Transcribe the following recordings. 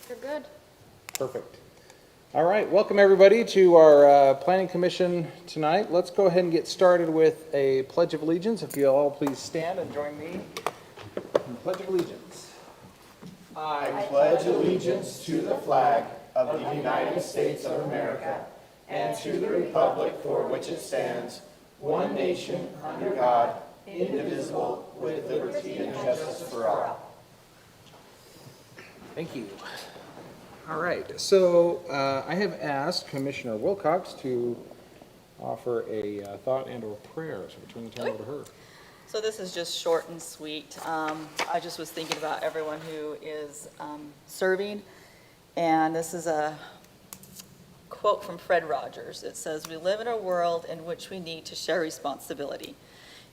You're good. Perfect. All right, welcome everybody to our Planning Commission tonight. Let's go ahead and get started with a Pledge of Allegiance. If you all please stand and join me in the Pledge of Allegiance. I pledge allegiance to the flag of the United States of America and to the republic for which it stands, one nation, under God, indivisible, with liberty and justice for all. Thank you. All right, so I have asked Commissioner Wilcox to offer a thought and or prayer, so we're turning the time over to her. So this is just short and sweet. I just was thinking about everyone who is serving, and this is a quote from Fred Rogers. It says, "We live in a world in which we need to share responsibility.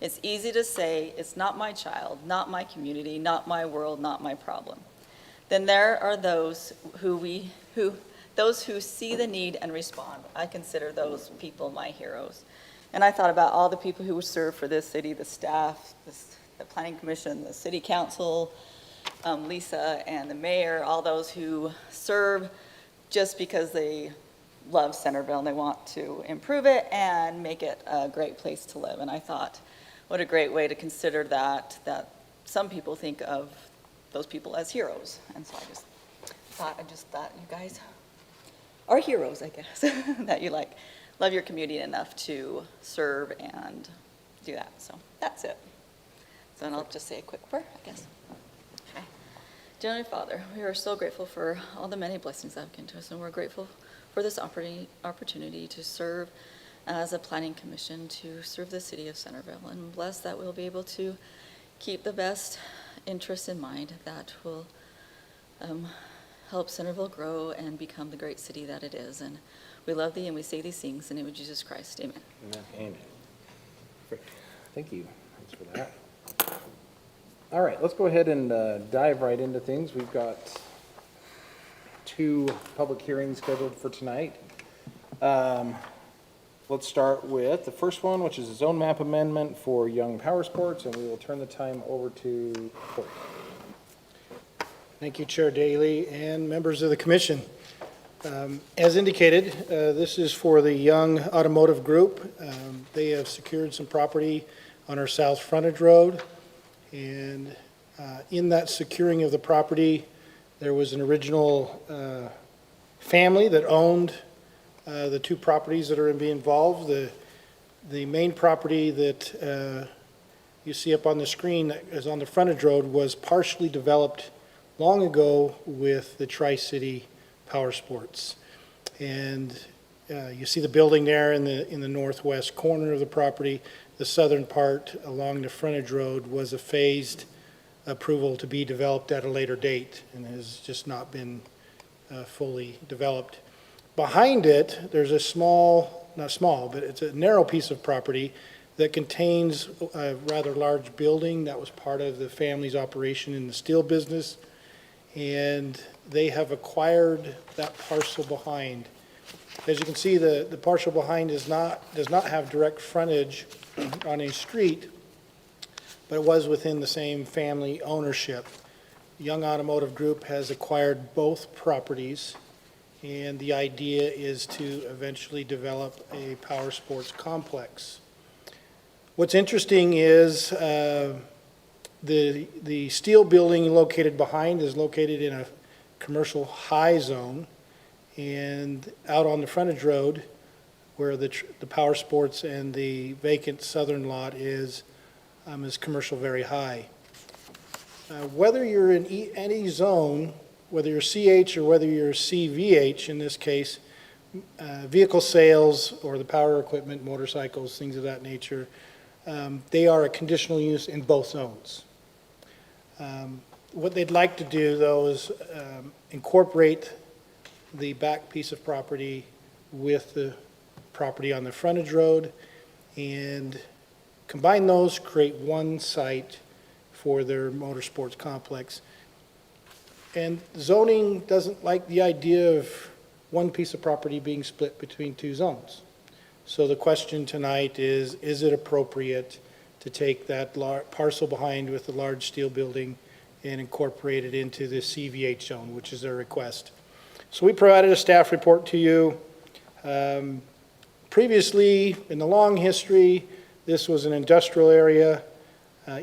It's easy to say, it's not my child, not my community, not my world, not my problem. Then there are those who see the need and respond. I consider those people my heroes." And I thought about all the people who serve for this city, the staff, the Planning Commission, the City Council, Lisa and the mayor, all those who serve just because they love Centerville and they want to improve it and make it a great place to live. And I thought, what a great way to consider that some people think of those people as heroes. And so I just thought you guys are heroes, I guess, that you love your community enough to serve and do that. So that's it. So then I'll just say a quick prayer, I guess. Okay. Dear Heavenly Father, we are so grateful for all the many blessings that have given to us, and we're grateful for this opportunity to serve as a planning commission to serve the city of Centerville, and bless that we'll be able to keep the best interests in mind that will help Centerville grow and become the great city that it is. And we love thee and we say these things in the name of Jesus Christ. Amen. Amen. Perfect. Thank you. Thanks for that. All right, let's go ahead and dive right into things. We've got 2 public hearings scheduled for tonight. Let's start with the first one, which is a zone map amendment for Young Power Sports, and we will turn the time over to Corey. Thank you, Chair Daly and members of the commission. As indicated, this is for the Young Automotive Group. They have secured some property on our South Frontage Road, and in that securing of the property, there was an original family that owned the 2 properties that are being involved. The main property that you see up on the screen that is on the frontage road was partially developed long ago with the Tri-City Power Sports. And you see the building there in the northwest corner of the property. The southern part along the frontage road was a phased approval to be developed at a later date and has just not been fully developed. Behind it, there's a not small, but it's a narrow piece of property that contains a rather large building that was part of the family's operation in the steel business. And they have acquired that parcel behind. As you can see, the parcel behind does not have direct frontage on a street, but it was within the same family ownership. Young Automotive Group has acquired both properties, and the idea is to eventually develop a power sports complex. What's interesting is the steel building located behind is located in a commercial high zone, and out on the frontage road where the power sports and the vacant southern lot is commercial very high. Whether you're in any zone, whether you're CH or whether you're CVH in this case, vehicle sales or the power equipment, motorcycles, things of that nature, they are a conditional use in both zones. What they'd like to do, though, is incorporate the back piece of property with the property on the frontage road and combine those, create one site for their motorsports complex. And zoning doesn't like the idea of one piece of property being split between 2 zones. So the question tonight is it appropriate to take that parcel behind with the large steel building and incorporate it into the CVH zone, which is their request. So we provided a staff report to you. Previously, in the long history, this was an industrial area.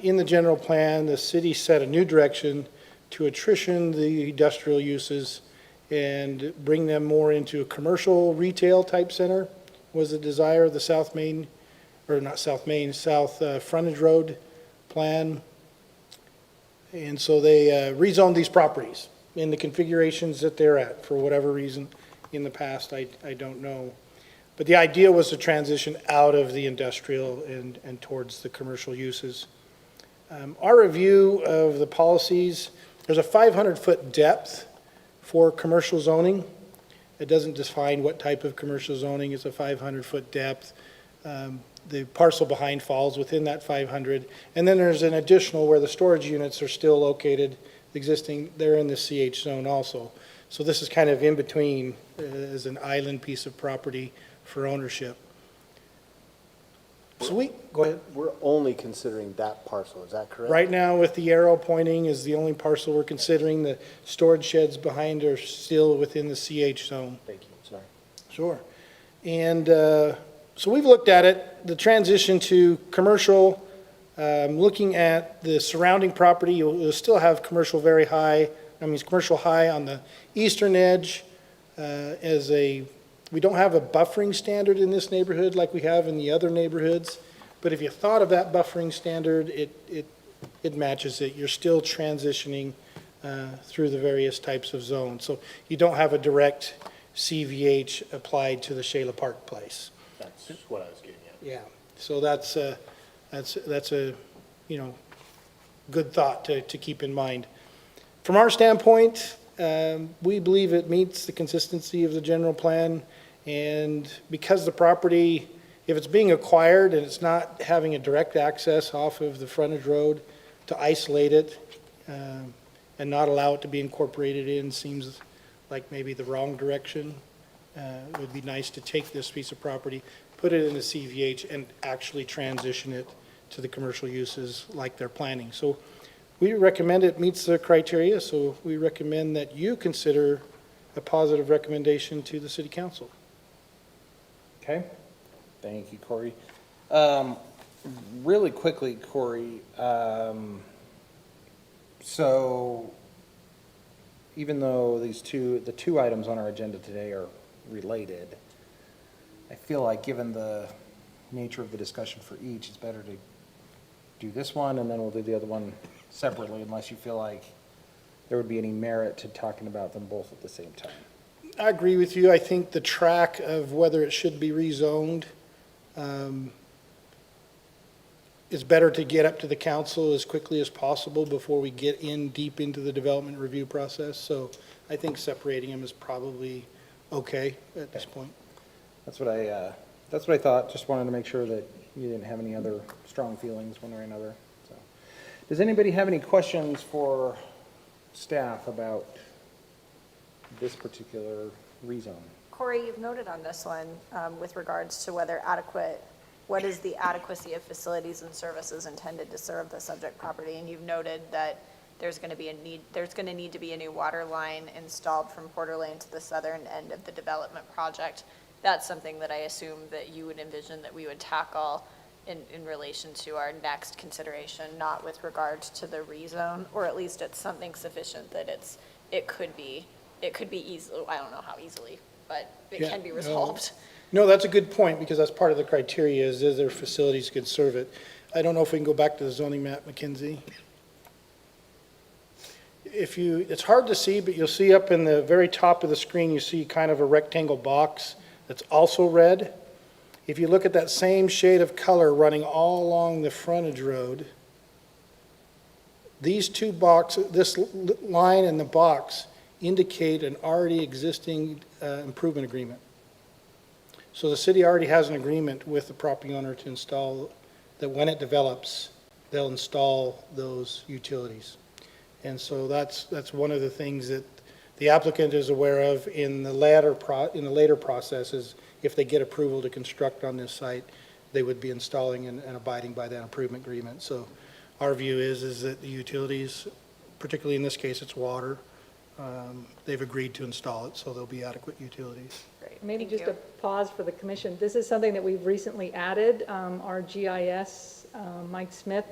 In the general plan, the city set a new direction to attrition the industrial uses and bring them more into a commercial retail type center, was the desire of the South Main, or not South Main, South Frontage Road plan. And so they rezoned these properties in the configurations that they're at, for whatever reason in the past, I don't know. But the idea was to transition out of the industrial and towards the commercial uses. Our review of the policies, there's a 500-foot depth for commercial zoning. It doesn't define what type of commercial zoning. It's a 500-foot depth. The parcel behind falls within that 500. And then there's an additional where the storage units are still located, existing, they're in the CH zone also. So this is kind of in between as an island piece of property for ownership. So go ahead. We're only considering that parcel, is that correct? Right now, with the arrow pointing, is the only parcel we're considering. The storage sheds behind are still within the CH zone. Thank you, sorry. Sure. And so we've looked at it, the transition to commercial, looking at the surrounding property, you'll still have commercial very high, commercial high on the eastern edge. We don't have a buffering standard in this neighborhood like we have in the other neighborhoods, but if you thought of that buffering standard, it matches it. You're still transitioning through the various types of zones. So you don't have a direct CVH applied to the Shayla Park place. That's what I was getting at. Yeah, so that's a, good thought to keep in mind. From our standpoint, we believe it meets the consistency of the general plan, and because the property, if it's being acquired and it's not having a direct access off of the frontage road, to isolate it and not allow it to be incorporated in seems like maybe the wrong direction. It would be nice to take this piece of property, put it in the CVH, and actually transition it to the commercial uses like they're planning. So we recommend it meets the criteria, so we recommend that you consider a positive recommendation to the city council. Okay, thank you, Corey. Really quickly, Corey, so even though the two items on our agenda today are related, I feel like given the nature of the discussion for each, it's better to do this one and then we'll do the other one separately, unless you feel like there would be any merit to talking about them both at the same time. I agree with you. I think the track of whether it should be rezoned is better to get up to the council as quickly as possible before we get in deep into the development review process. So I think separating them is probably okay at this point. That's what I thought. Just wanted to make sure that you didn't have any other strong feelings one way or another. So, does anybody have any questions for staff about this particular rezone? Corey, you've noted on this one with regards to what is the adequacy of facilities and services intended to serve the subject property, and you've noted that there's going to need to be a new water line installed from Porter Lane to the southern end of the development project. That's something that I assume that you would envision that we would tackle in relation to our next consideration, not with regards to the rezone, or at least it's something sufficient that it could be easily, I don't know how easily, but it can be resolved. No, that's a good point, because that's part of the criteria, is there facilities could serve it. I don't know if we can go back to the zoning map, Mackenzie. It's hard to see, but you'll see up in the very top of the screen, you see kind of a rectangle box that's also red. If you look at that same shade of color running all along the frontage road, these two boxes, this line and the box, indicate an already existing improvement agreement. So the city already has an agreement with the property owner to install, that when it develops, they'll install those utilities. And so that's one of the things that the applicant is aware of in the later processes. If they get approval to construct on this site, they would be installing and abiding by that improvement agreement. So our view is that the utilities particularly in this case, it's water. They've agreed to install it, so there'll be adequate utilities. Great, Maybe thank just you. a pause for the commission. This is something that we've recently added. Our GIS, Mike Smith,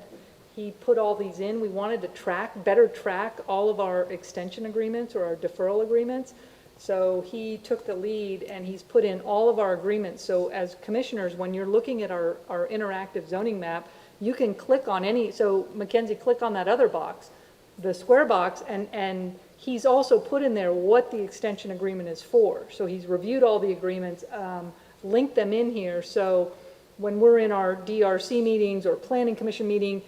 he put all these in. We wanted to better track all of our extension agreements or our deferral agreements. So he took the lead and he's put in all of our agreements. So as commissioners, when you're looking at our interactive zoning map, you can click on any, so Mackenzie, click on that other box, the square box, and he's also put in there what the extension agreement is for. So he's reviewed all the agreements, linked them in here. So when we're in our DRC meetings or planning commission meeting,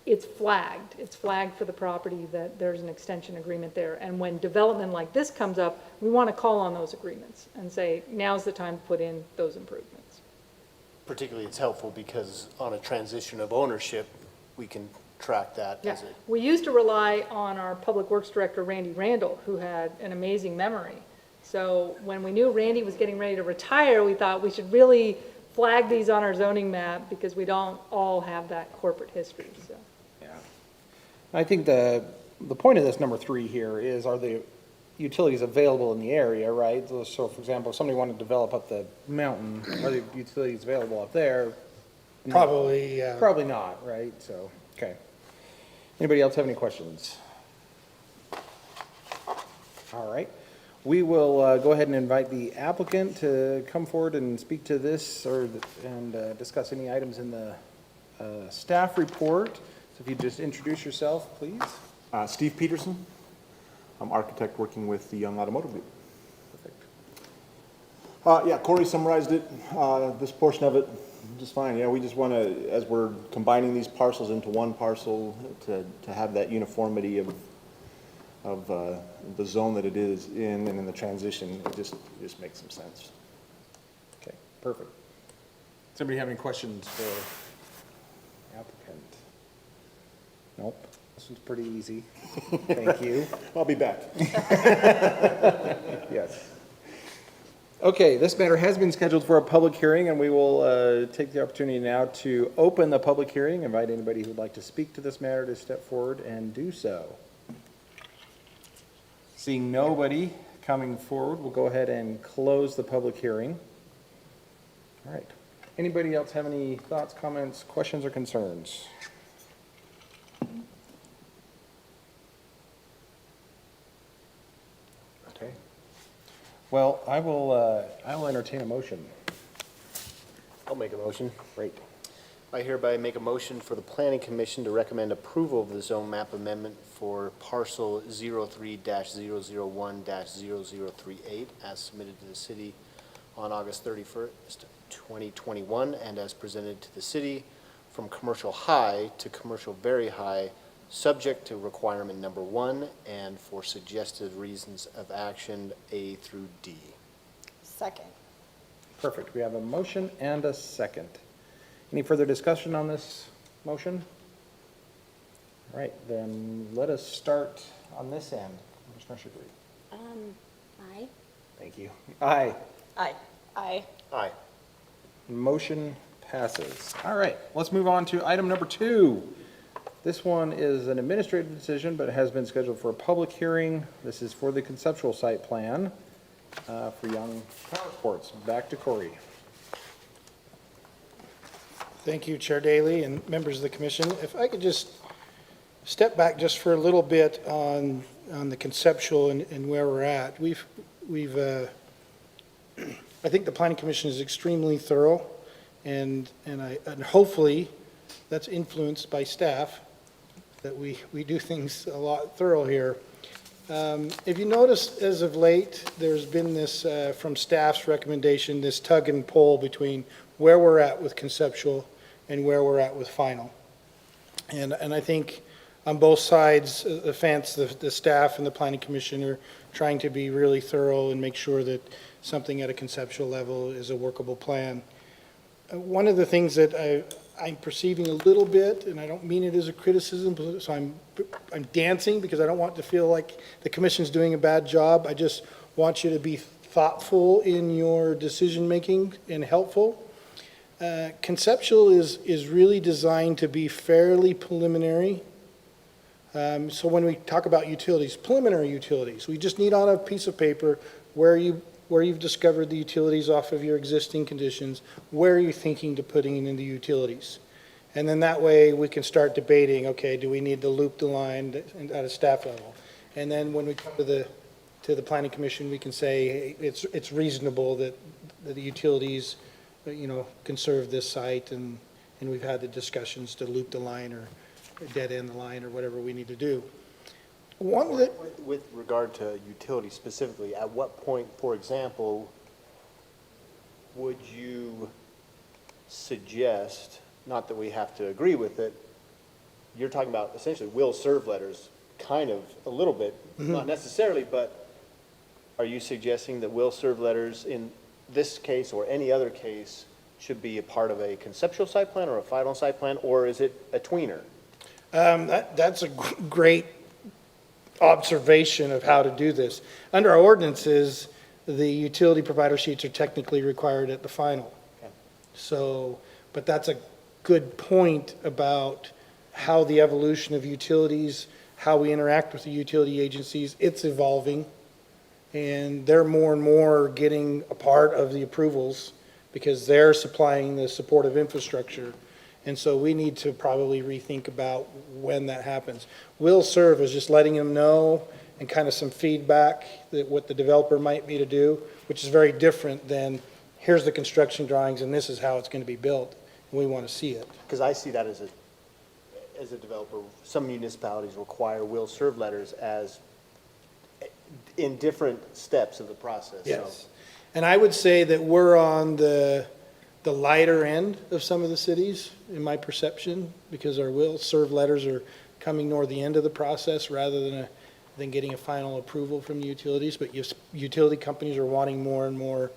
it's flagged. It's flagged for the property that there's an extension agreement there. And when development like this comes up, we want to call on those agreements and say, now's the time to put in those improvements. Particularly, it's helpful because on a transition of ownership, we can track that Yeah, as a, we used to rely on our Public Works Director, Randy Randall, who had an amazing memory. So when we knew Randy was getting ready to retire, we thought we should really flag these on our zoning map because we don't all have that corporate history, so. Yeah. I think the point of this number 3 here is, are the utilities available in the area, right? So for example, if somebody wanted to develop up the mountain, are the utilities available up there? Probably, Probably not, right? So, okay. Anybody else have any questions? All right. We will go ahead and invite the applicant to come forward and speak to this and discuss any items in the staff report. So if you just introduce yourself, please. Steve Peterson. I'm architect working with the Young Automotive Group. Perfect. Yeah, Corey summarized it, this portion of it, just fine. Yeah, we just want to, as we're combining these parcels into one parcel, to have that uniformity of the zone that it is in and in the transition, it just makes some sense. Okay, perfect. Does anybody have any questions for applicant? Nope, this one's pretty easy. Thank you. I'll be back. Yes. Okay, this matter has been scheduled for a public hearing, and we will take the opportunity now to open the public hearing. Invite anybody who would like to speak to this matter to step forward and do so. Seeing nobody coming forward, we'll go ahead and close the public hearing. All right. Anybody else have any thoughts, comments, questions, or concerns? Okay. Well, I will entertain a motion. I'll make a motion. Great. I hereby make a motion for the Planning Commission to recommend approval of the zone map amendment for parcel 03-001-0038 as submitted to the city on August 31st, 2021, and as presented to the city from commercial high to commercial very high, subject to requirement number 1 and for suggested reasons of action A through D. Second. Perfect. We have a motion and a second. Any further discussion on this motion? All right, then let us start on this end. Commissioner Shigley. Aye. Thank you. Aye. Aye. Aye. Aye. Motion passes. All right, let's move on to item number 2. This one is an administrative decision, but it has been scheduled for a public hearing. This is for the conceptual site plan for Young Power Sports. Back to Corey. Thank you, Chair Daley and members of the commission. If I could just step back just for a little bit on the conceptual and where we're at. I think the planning commission is extremely thorough, and hopefully that's influenced by staff, that we do things a lot thorough here. If you notice, as of late, there's been this, from staff's recommendation, this tug and pull between where we're at with conceptual and where we're at with final. And I think on both sides of the fence, the staff and the planning commission are trying to be really thorough and make sure that something at a conceptual level is a workable plan. One of the things that I'm perceiving a little bit, and I don't mean it as a criticism, so I'm dancing because I don't want to feel like the commission's doing a bad job. I just want you to be thoughtful in your decision-making and helpful. Conceptual is really designed to be fairly preliminary So when we talk about utilities, preliminary utilities, we just need on a piece of paper where you've discovered the utilities off of your existing conditions, where are you thinking to putting in the utilities? And then that way we can start debating, okay, do we need to loop the line at a staff level? And then when we come to the planning commission, we can say, hey, it's reasonable that the utilities, can serve this site, and we've had the discussions to loop the line or dead end the line or whatever we need to do. With regard to utility specifically, at what point, for example, would you suggest, not that we have to agree with it, you're talking about essentially will serve letters, kind of, a little bit, not necessarily, but are you suggesting that will serve letters in this case or any other case should be a part of a conceptual site plan or a final site plan, or is it a tweener? That's a great observation of how to do this. Under our ordinances, the utility provider sheets are technically required at the final. Okay. So, but that's a good point about how the evolution of utilities, how we interact with the utility agencies, it's evolving. And they're more and more getting a part of the approvals because they're supplying the supportive infrastructure. And so we need to probably rethink about when that happens. Will serve as just letting them know and kind of some feedback that what the developer might be to do, which is very different than here's the construction drawings and this is how it's going to be built. And we want to see it. Because I see that as a developer, some municipalities require will serve letters as in different steps of the process. Yes. And I would say that we're on the lighter end of some of the cities, in my perception, because our will serve letters are coming toward the end of the process rather than getting a final approval from the utilities. But utility companies are wanting more and more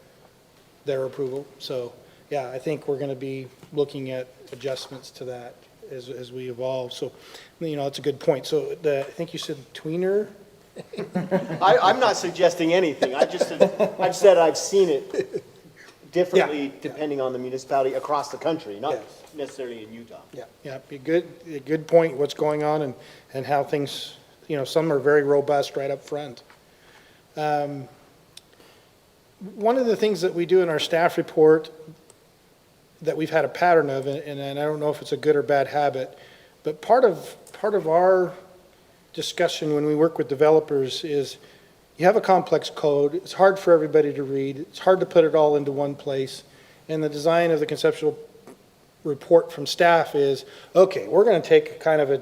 their approval. So, yeah, I think we're going to be looking at adjustments to that as we evolve. So, it's a good point. So I think you said tweener. I'm not suggesting anything. I've said I've seen it differently depending on the municipality across the country, not necessarily in Utah. Yeah, a good point, what's going on and how things, some are very robust right up front. One of the things that we do in our staff report that we've had a pattern of, and I don't know if it's a good or bad habit, but part of our discussion when we work with developers is you have a complex code, it's hard for everybody to read, it's hard to put it all into one place, and the design of the conceptual report from staff is, okay, we're going to take kind of a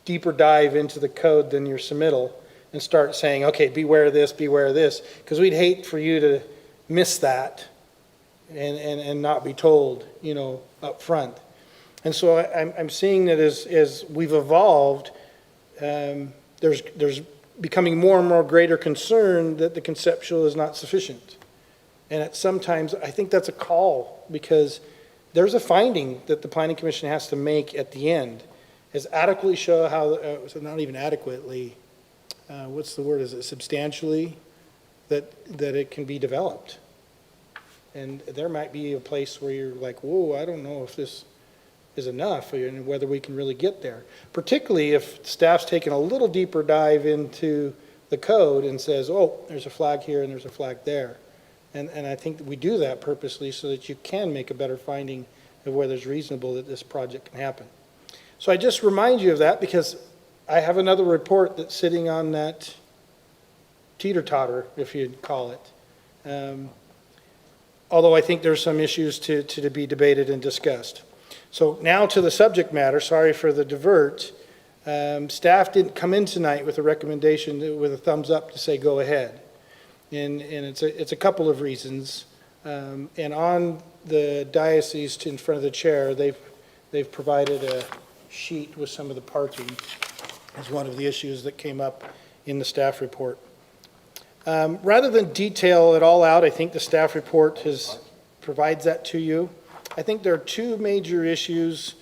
deeper dive into the code than your submittal and start saying, okay, beware of this, because we'd hate for you to miss that and not be told, up front. And so I'm seeing that as we've evolved, there's becoming more and more greater concern that the conceptual is not sufficient. And sometimes I think that's a call because there's a finding that the planning commission has to make at the end is adequately show how, so not even adequately, what's the word, is it substantially, that it can be developed. And there might be a place where you're like, whoa, I don't know if this is enough and whether we can really get there. Particularly if staff's taken a little deeper dive into the code and says, oh, there's a flag here and there's a flag there. And I think that we do that purposely so that you can make a better finding of whether it's reasonable that this project can happen. So I just remind you of that because I have another report that's sitting on that teeter-totter, if you'd call it. Although I think there's some issues to be debated and discussed. So now to the subject matter, sorry for the divert. Staff didn't come in tonight with a recommendation with a thumbs up to say go ahead. And it's a couple of reasons. And on the diocese in front of the chair, they've provided a sheet with some of the parking as one of the issues that came up in the staff report. Rather than detail it all out, I think the staff report provides that to you. I think there are two major issues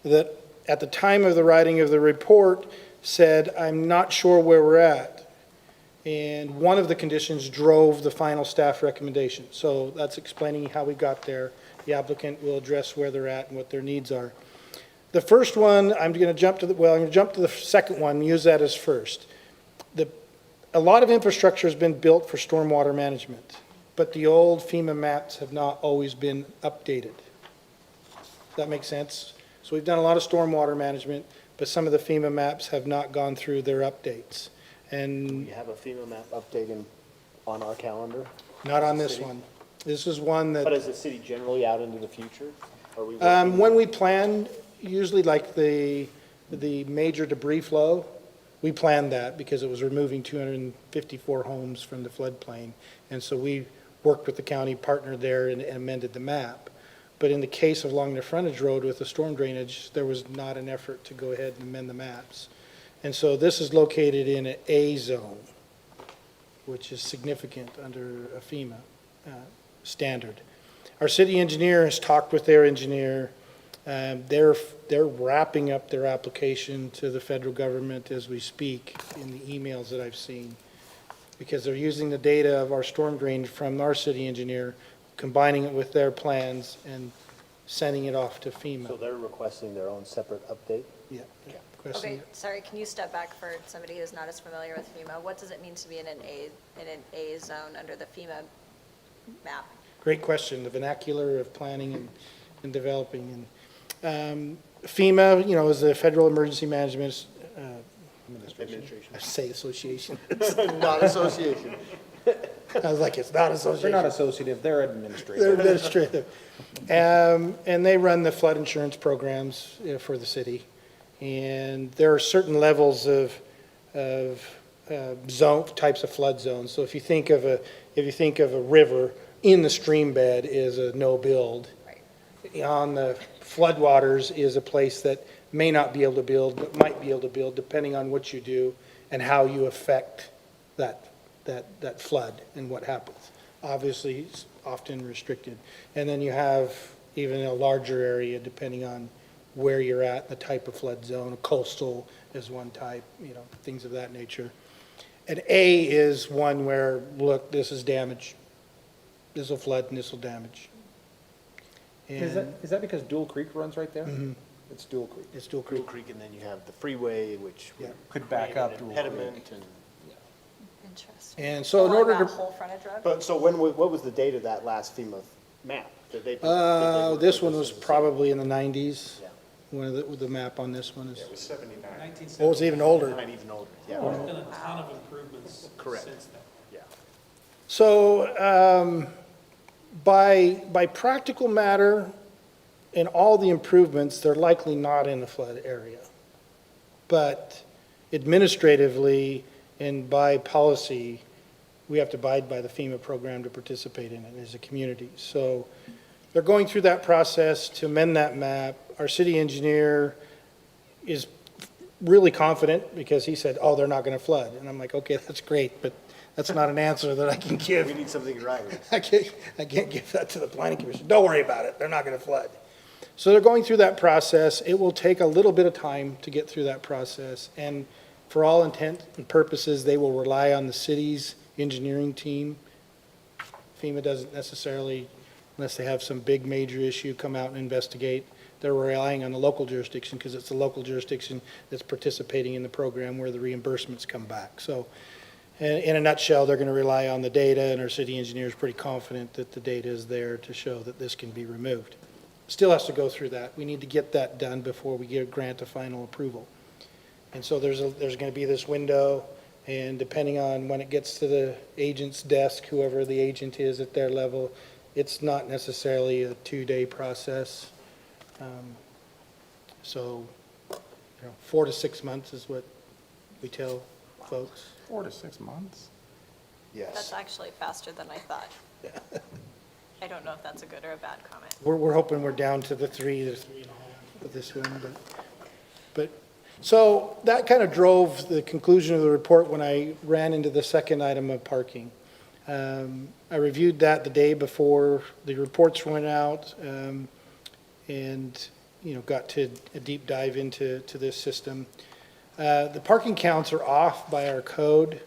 that at the time of the writing of the report said, I'm not sure where we're at. And one of the conditions drove the final staff recommendation. So that's explaining how we got there. The applicant will address where they're at and what their needs are. The first one, I'm going to jump to the second one, use that as first. A lot of infrastructure has been built for stormwater management, but the old FEMA maps have not always been updated. Does that make sense? So we've done a lot of stormwater management, but some of the FEMA maps have not gone through their updates. And We have a FEMA map updating on our calendar. not on this City. one. This is one that. But is the city generally out into the future? Are we When working- we plan, usually like the major debris flow, we planned that because it was removing 254 homes from the floodplain. And so we worked with the county partner there and amended the map. But in the case of along the frontage road with the storm drainage, there was not an effort to go ahead and amend the maps. And so this is located in an A zone, which is significant under a FEMA standard. Our city engineer has talked with their engineer. They're wrapping up their application to the federal government as we speak in the emails that I've seen, because they're using the data of our storm drain from our city engineer, combining it with their plans and sending it off to So FEMA. they're requesting their own separate update? Yeah. Requesting Okay, it. sorry, can you step back for somebody who's not as familiar with FEMA? What does it mean to be in an A zone under the FEMA map? Great question, the vernacular of planning and developing. And FEMA, is the Federal Emergency Management Administration. I say association. Not association. I was like, it's not association. They're not associative, they're administrative. They're administrative. And they run the flood insurance programs for the city. And there are certain levels of zone, types of flood zones. So if you think of a river, in the stream bed is a no build. On the floodwaters is a place that may not be able to build, but might be able to build depending on what you do and how you affect that flood and what happens. Obviously, it's often restricted. And then you have even a larger area depending on where you're at, the type of flood zone. Coastal is one type, things of that nature. And A is one where, look, this is damage. This will flood and this will damage. Is that because Dual Creek runs right there? Mhm. It's Dual Creek. It's Dual Creek Creek. Creek, and then you have the freeway, which Yeah. Could back up Dual Creek. impediment and. Interesting. And so in Along order that to, whole frontage road? But, so what was the date of that last FEMA map? Did they? this one was probably in the 90s. Yeah. One of the map on this one is, It was 79. oh, it's even older. Not even older, yeah. There's been a ton of improvements Correct. since then. Yeah. So, by practical matter, in all the improvements, they're likely not in the flood area. But administratively and by policy, we have to abide by the FEMA program to participate in it as a community. So they're going through that process to amend that map. Our city engineer is really confident because he said, oh, they're not going to flood. And I'm like, okay, that's great, but that's not an answer that I can give. We need something to write. I can't give that to the planning commission. Don't worry about it, they're not gonna flood. So they're going through that process. It will take a little bit of time to get through that process. And for all intent and purposes, they will rely on the city's engineering team. FEMA doesn't necessarily, unless they have some big major issue, come out and investigate. They're relying on the local jurisdiction because it's the local jurisdiction that's participating in the program where the reimbursements come back. So in a nutshell, they're going to rely on the data, and our city engineer is pretty confident that the data is there to show that this can be removed. Still has to go through that. We need to get that done before we grant a final approval. And so there's going to be this window, and depending on when it gets to the agent's desk, whoever the agent is at their level, it's not necessarily a 2-day process. So 4 to 6 months is what we tell folks. 4 to 6 months? Yes. That's actually faster than I thought. I don't know if that's a good or a bad comment. We're hoping we're down to the 3 to 3.5 with this one, but, so that kind of drove the conclusion of the report when I ran into the second item of parking. I reviewed that the day before the reports went out, and, got to a deep dive into this system. The parking counts are off by our code.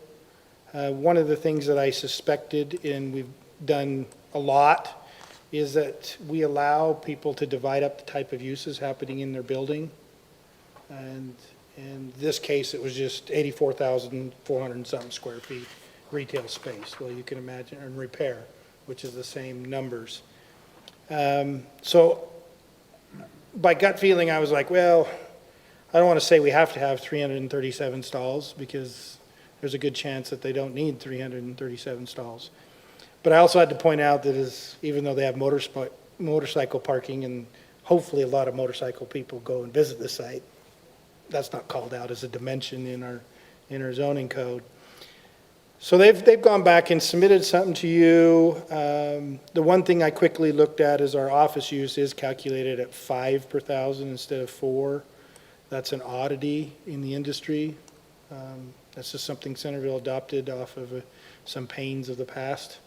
One of the things that I suspected, and we've done a lot, is that we allow people to divide up the type of uses happening in their building. And in this case, it was just 84,400 and something square feet retail space. Well, you can imagine, and repair, which is the same numbers. So by gut feeling, I was like, well, I don't want to say we have to have 337 stalls because there's a good chance that they don't need 337 stalls. But I also had to point out that even though they have motorcycle parking and hopefully a lot of motorcycle people go and visit the site, that's not called out as a dimension in our zoning code. So they've gone back and submitted something to you. The one thing I quickly looked at is our office use is calculated at 5 per thousand instead of 4. That's an oddity in the industry. That's just something Centerville adopted off of some pains of the past.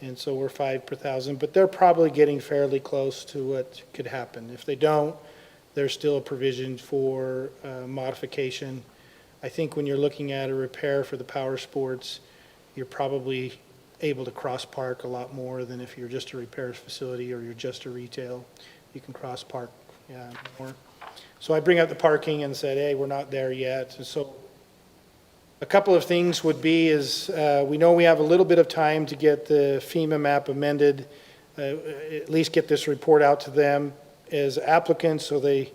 And so we're 5 per thousand, but they're probably getting fairly close to what could happen. If they don't, there's still a provision for modification. I think when you're looking at a repair for the power sports, you're probably able to cross-park a lot more than if you're just a repair facility or you're just a retail. You can cross-park more. So I bring up the parking and said, hey, we're not there yet. And so a couple of things would be is we know we have a little bit of time to get the FEMA map amended, at least get this report out to them as applicants so they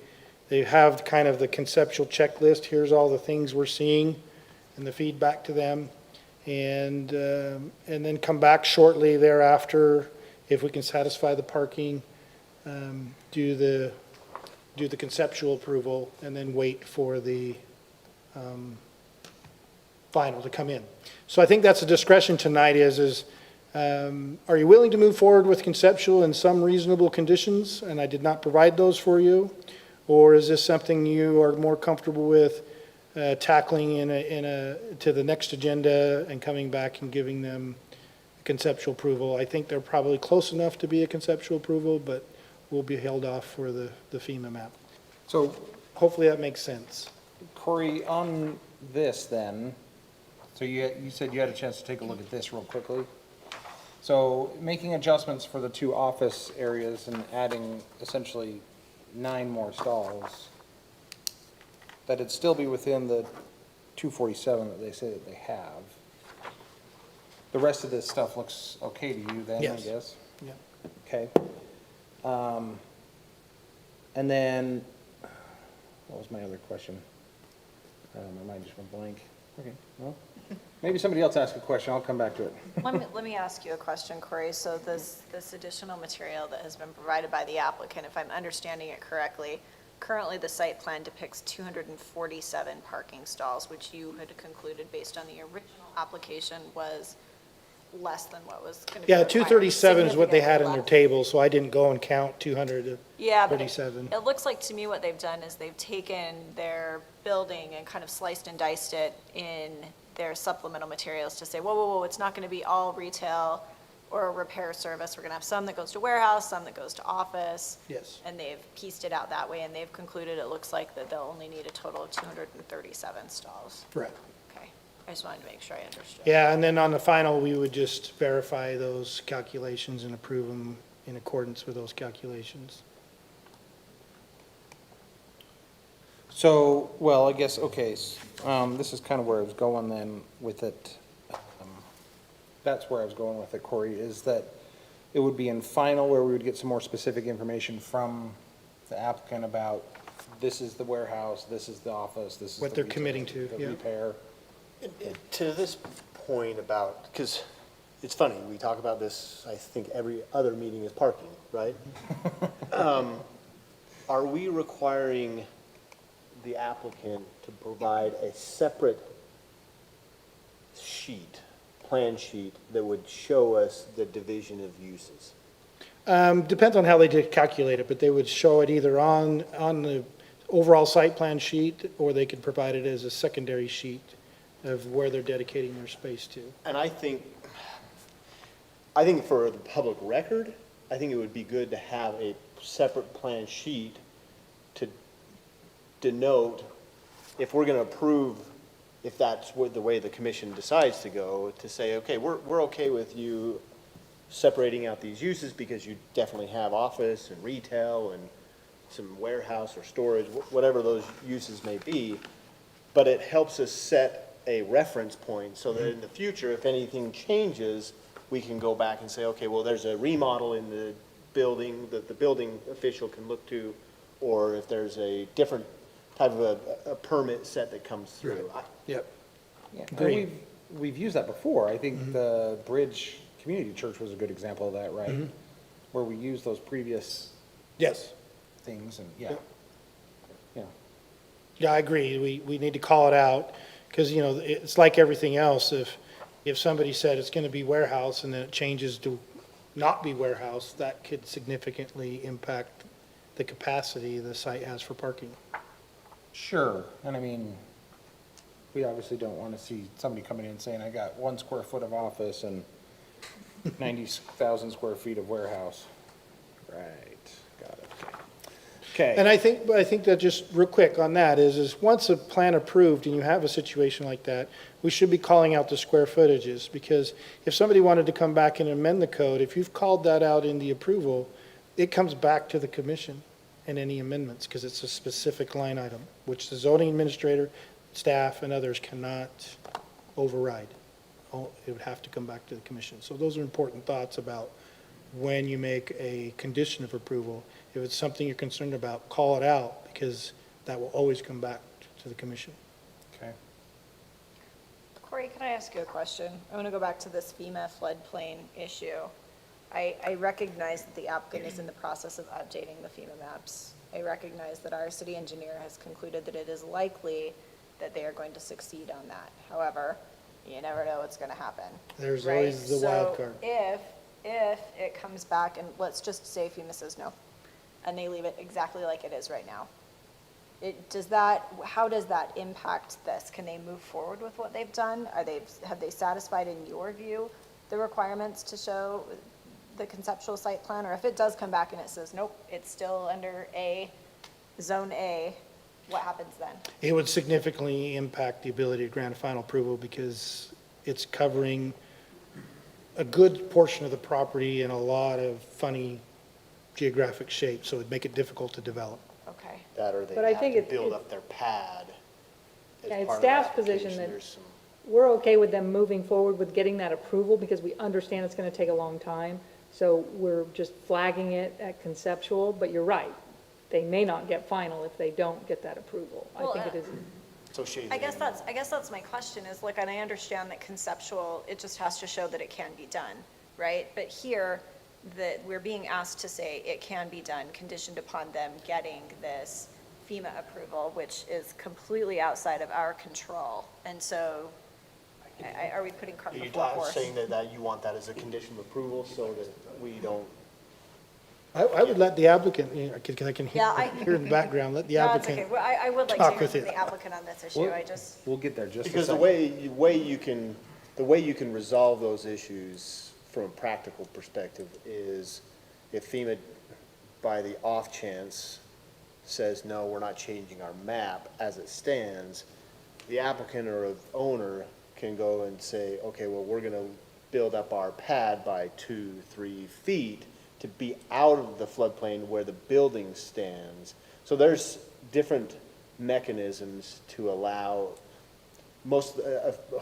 have kind of the conceptual checklist. Here's all the things we're seeing and the feedback to them. And then come back shortly thereafter if we can satisfy the parking, do the conceptual approval, and then wait for the final to come in. So I think that's a discretion tonight are you willing to move forward with conceptual in some reasonable conditions? And I did not provide those for you. Or is this something you are more comfortable with tackling to the next agenda and coming back and giving them conceptual approval? I think they're probably close enough to be a conceptual approval, but we'll be held off for the FEMA map. So, Hopefully that makes sense. Corey, on this then, so you said you had a chance to take a look at this real quickly. So making adjustments for the 2 office areas and adding essentially 9 more stalls, that it'd still be within the 247 that they say that they have. The rest of this stuff looks okay to you then, I Yes. guess? Yeah. Okay. And then, what was my other question? My mind just went blank. Okay, well, maybe somebody else ask a question, I'll come back to it. Let me ask you a question, Corey. So this additional material that has been provided by the applicant, if I'm understanding it correctly, currently the site plan depicts 247 parking stalls, which you had concluded based on the original application was less than what was going to be Yeah, required. 237 is what they had in their Significantly table, so I didn't go and count 237. Yeah, but it looks like to me what they've done is they've taken their building and kind of sliced and diced it in their supplemental materials to say, whoa, whoa, whoa, it's not going to be all retail or a repair service. We're going to have some that goes to warehouse, some that goes to office. Yes. And they've pieced it out that way, and they've concluded it looks like that they'll only need a total of 237 stalls. Correct. Okay, I just wanted to make sure I understood. Yeah, and then on the final, we would just verify those calculations and approve them in accordance with those calculations. So, well, I guess, okay, this is kind of where I was going then with it. That's where I was going with it, Corey, is that it would be in final where we would get some more specific information from the applicant about this is the warehouse, this is the office, this is What the they're retail, committing to, the yeah. repair. To this point about, because it's funny, we talk about this, I think every other meeting is parking, right? Are we requiring the applicant to provide a separate sheet, plan sheet, that would show us the division of uses? Depends on how they did calculate it, but they would show it either on the overall site plan sheet, or they could provide it as a secondary sheet of where they're dedicating their space to. And I think for the public record, I think it would be good to have a separate plan sheet to denote, if we're going to approve, if that's the way the commission decides to go, to say, okay, we're okay with you separating out these uses because you definitely have office and retail and some warehouse or storage, whatever those uses may be. But it helps us set a reference point so that in the future, if anything changes, we can go back and say, okay, well, there's a remodel in the building that the building official can look to, or if there's a different type of a permit set that comes through. Yep. Yeah, and Agreed. we've used that before. I think the Bridge Community Church was a good example of that, right? Where we used those previous Yes. things and, yeah. Yep. Yeah. Yeah, I agree. We need to call it out, because, you know, it's like everything else. If somebody said it's going to be warehouse and then it changes to not be warehouse, that could significantly impact the capacity the site has for parking. Sure, and I mean, we obviously don't want to see somebody coming in saying, I got 1 square foot of office and 90,000 square feet of warehouse. Right, got it. Okay. And I think that just real quick on that is once a plan approved and you have a situation like that, we should be calling out the square footages, because if somebody wanted to come back and amend the code, if you've called that out in the approval, it comes back to the commission and any amendments, because it's a specific line item, which the zoning administrator, staff, and others cannot override. Oh, it would have to come back to the commission. So those are important thoughts about when you make a condition of approval. If it's something you're concerned about, call it out, because that will always come back to the commission. Okay. Corey, can I ask you a question? I want to go back to this FEMA floodplain issue. I recognize that the applicant is in the process of updating the FEMA maps. I recognize that our city engineer has concluded that it is likely that they are going to succeed on that. However, you never know what's going to happen. There's right? always the wild So card. if it comes back, and let's just say FEMA says no, and they leave it exactly like it is right now, how does that impact this? Can they move forward with what they've done? Have they satisfied, in your view, the requirements to show the conceptual site plan? Or if it does come back and it says, nope, it's still under Zone A, what happens then? It would significantly impact the ability to grant a final approval, because it's covering a good portion of the property in a lot of funny geographic shapes, so it'd make it difficult to develop. Okay. That or they But I have think to it- build up their pad as Yeah, it's part of the staff's position application. that- There's some- We're okay with them moving forward with getting that approval, because we understand it's going to take a long time. So we're just flagging it at conceptual, but you're right. They may not get final if they don't get that approval. I Well, think it is, associated. I guess that's my question is, look, and I understand that conceptual, it just has to show that it can be done, right? But here, that we're being asked to say it can be done conditioned upon them getting this FEMA approval, which is completely outside of our control. And so, are we putting cart Are you before horse? saying that you want that as a condition of approval so that we don't? I would let the applicant, you know, because I can Yeah, hear in the background, let the No, it's okay. applicant. Well, I would like talk to hear with from you. the applicant on this issue. We'll- I just, We'll get there just a Because the second. way you can resolve those issues from a practical perspective is if FEMA, by the off chance, says, no, we're not changing our map as it stands, the applicant or owner can go and say, okay, well, we're gonna build up our pad by 2-3 feet to be out of the floodplain where the building stands. So there's different mechanisms to allow most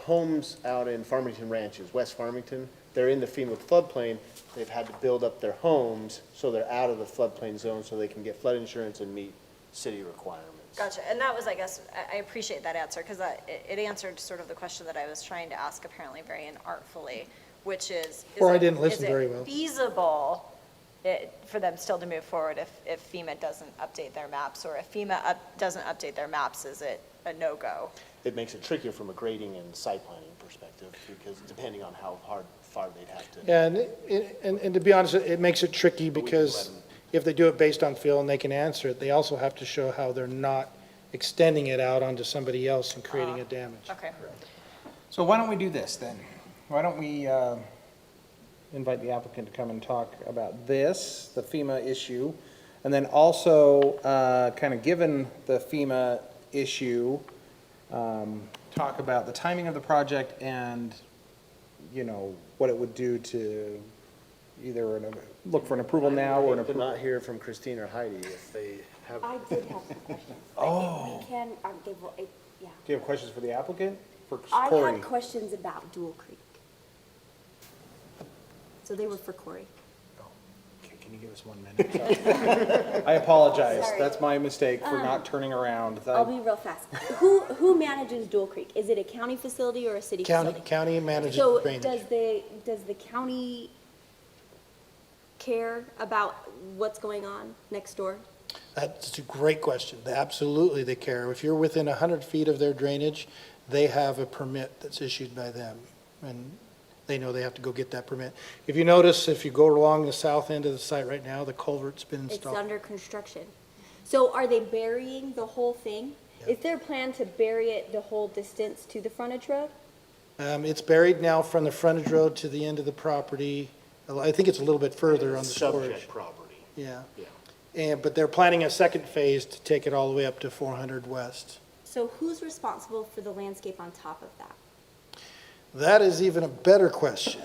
homes out in Farmington Ranches, West Farmington, they're in the FEMA floodplain. They've had to build up their homes so they're out of the floodplain zone so they can get flood insurance and meet city requirements. gotcha. And that was, I guess, I appreciate that answer, because it answered sort of the question that I was trying to ask, apparently very inartfully, which is. Or I didn't listen very well. Is it feasible for them still to move forward if FEMA doesn't update their maps? Or if FEMA doesn't update their maps, is it a no-go? It makes it trickier from a grading and site planning perspective because depending on how far they'd have to. And to be honest, it makes it tricky But we can because let 'em- if they do it based on feel and they can answer it, they also have to show how they're not extending it out onto somebody else and creating a damage. Okay. So why don't we do this then? Why don't we invite the applicant to come and talk about this, the FEMA issue, and then also, kind of given the FEMA issue, talk about the timing of the project and, you know, what it would do to either look for an approval now or an But approval. not hear from Christine or Heidi if they have. I did have some questions. Oh. We can, they will, yeah. Do you have questions for the applicant? For I Corey? had questions about Dual Creek. So they were for Corey. Okay, can you give us 1 minute? I apologize. Sorry. That's my mistake for not turning around. I'll be real fast. Who manages Dual Creek? Is it a county facility or a city facility? County manages So drainage. does the county care about what's going on next door? That's a great question. Absolutely, they care. If you're within 100 feet of their drainage, they have a permit that's issued by them, and they know they have to go get that permit. If you notice, if you go along the south end of the site right now, the culvert's been It's installed. under construction. So are they burying the whole thing? Is there a plan to bury it the whole distance to the frontage road? It's buried now from the frontage road to the end of the property. I think it's a little bit further on the storage. Subject property. Yeah. Yeah. But they're planning a second phase to take it all the way up to 400 West. So who's responsible for the landscape on top of that? That is even a better question.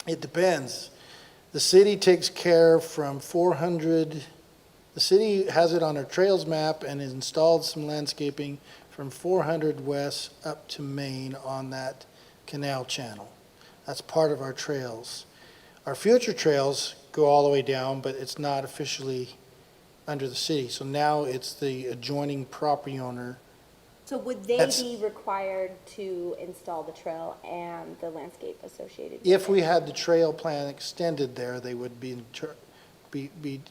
It depends. The city takes care from 400, the city has it on our trails map and has installed some landscaping from 400 West up to Maine on that canal channel. That's part of our trails. Our future trails go all the way down, but it's not officially under the city. So now it's the adjoining property owner. So would they That's- be required to install the trail and the landscape associated with If it? we had the trail plan extended there, they would be be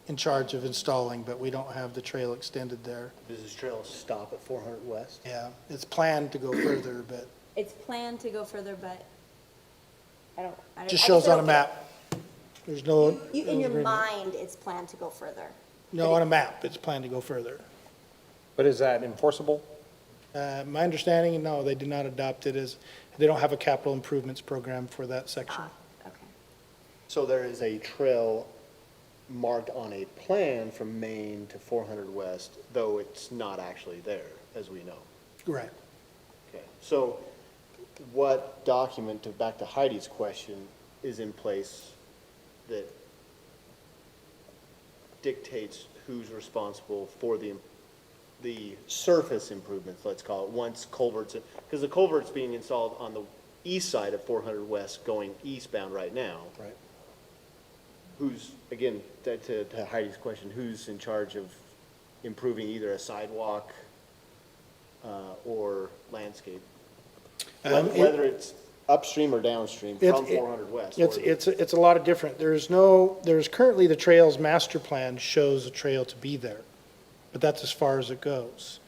in charge of installing, but we don't have the trail extended there. Does this trail stop at 400 West? Yeah, it's planned to go further, but It's planned to go further, but I don't. I just guess shows I on a don't get map. There's no. it. In no your agreement. mind, it's planned to go further. No, on a map, it's planned to go further. But is that enforceable? My understanding, no, they did not adopt it as, they don't have a capital improvements program for that section. Okay. So there is a trail marked on a plan from Maine to 400 West, though it's not actually there, as we know. Right. Okay, so what document, back to Heidi's question, is in place that dictates who's responsible for the surface improvements, let's call it, once culverts, because the culvert's being installed on the east side of 400 West going eastbound right now. Right. Who's, again, to Heidi's question, who's in charge of improving either a sidewalk or landscape? Whether it's upstream or downstream from 400 West. It's a lot of different. There's currently the trails master plan shows a trail to be there, but that's as far as it goes.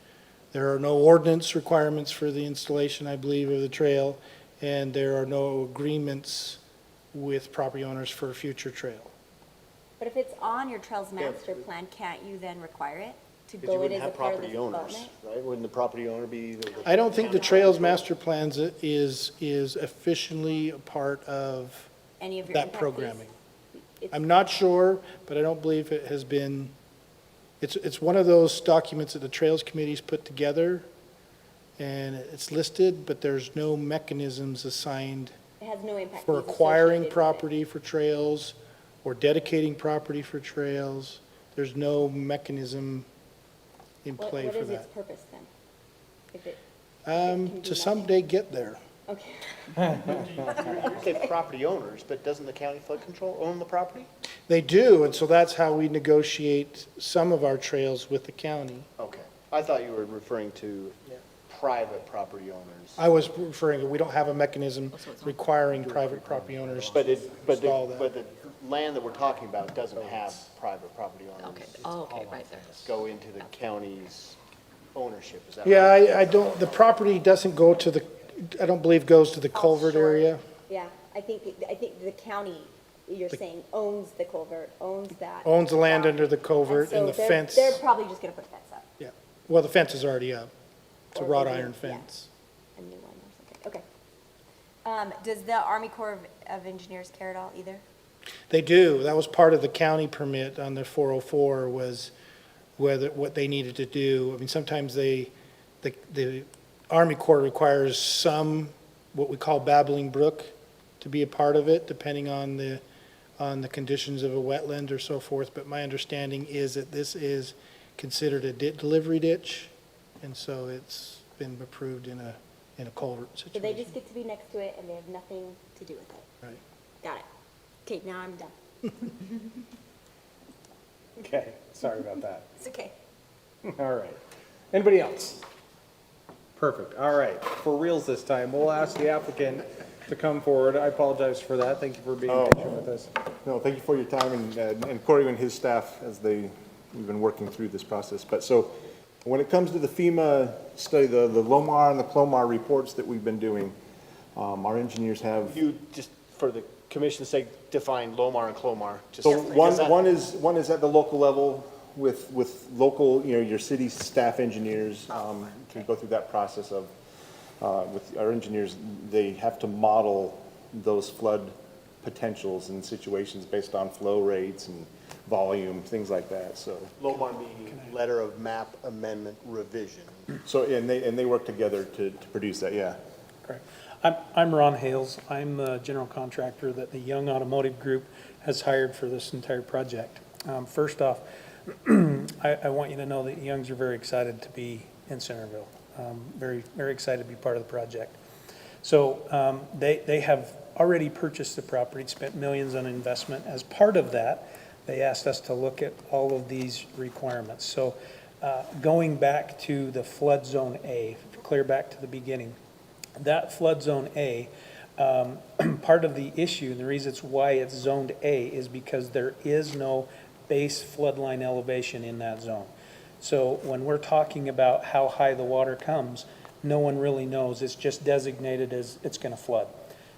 There are no ordinance requirements for the installation, I believe, of the trail, and there are no agreements with property owners for a future trail. But if it's on your trails master plan, can't you then require it to Because you go in wouldn't as a have part of this property owners, development? right? Wouldn't the property owner be the? I don't think the trails master plans is officially a part of Any of your that impact fees? programming. It's- I'm not sure, but I don't believe it has been, it's one of those documents that the Trails Committee's put together, and it's listed, but there's no mechanisms assigned It has no impact for fees acquiring associated with it. property for trails or dedicating property for trails. There's no mechanism in play What for is its that. purpose then? If it can do To nothing? someday get there. Okay. You say property owners, but doesn't the county flood control own the property? They do, and so that's how we negotiate some of our trails with the county. Okay, I thought you were referring to private property owners. I was referring to, we don't have a mechanism requiring private property owners to But install that. but the land that we're talking about doesn't have private property owners. Okay, oh, okay, right there. Go into the county's ownership, is that right? Yeah, I don't, the property doesn't go to the, I don't believe goes to the culvert Offshore. area. Yeah, I think the county, you're saying, owns the culvert, owns that. Owns the land property. under the culvert and the so fence. They're probably just gonna put a fence up, Yeah, well, the fence is already up. It's a Or wrought maybe, iron yeah. fence. a new one or something, okay. Does the Army Corps of Engineers care at all either? They do. That was part of the county permit on the 404 was what they needed to do. I mean, sometimes the Army Corps requires some, what we call babbling brook to be a part of it, depending on the conditions of a wetland or so forth. But my understanding is that this is considered a delivery ditch, and so it's been approved in a culvert So situation. they just get to be next to it and they have nothing to do with it. Right. Got it. Okay, now I'm done. Okay, sorry about that. It's okay. All right. Anybody else? Perfect. All right. For reals this time, we'll ask the applicant to come forward. I apologize for that. Thank you for being patient with us. No, thank you for your time, and Corey and his staff we've been working through this process. But so, when it comes to the FEMA study, the LOMAR and the CLOMAR reports that we've been doing, our engineers have. You, just for the commission's sake, define LOMAR and CLOMAR. Just So because that- one is at the local level with local, your city staff engineers, to go through that process of, with our engineers, they have to model those flood potentials and situations based on flow rates and volume, things like that, so. LOMAR being letter of map amendment revision. So, and they work together to produce that, yeah. Correct. I'm Ron Hales. I'm the general contractor that the Young Automotive Group has hired for this entire project. First off, I want you to know that Youngs are very excited to be in Centerville. Very, very excited to be part of the project. So they have already purchased the property, spent millions on investment. As part of that, they asked us to look at all of these requirements. So going back to the flood zone A, clear back to the beginning, that flood zone A, part of the issue and the reason it's why it's zoned A is because there is no base floodline elevation in that zone. So when we're talking about how high the water comes, no one really knows. It's just designated as it's going to flood.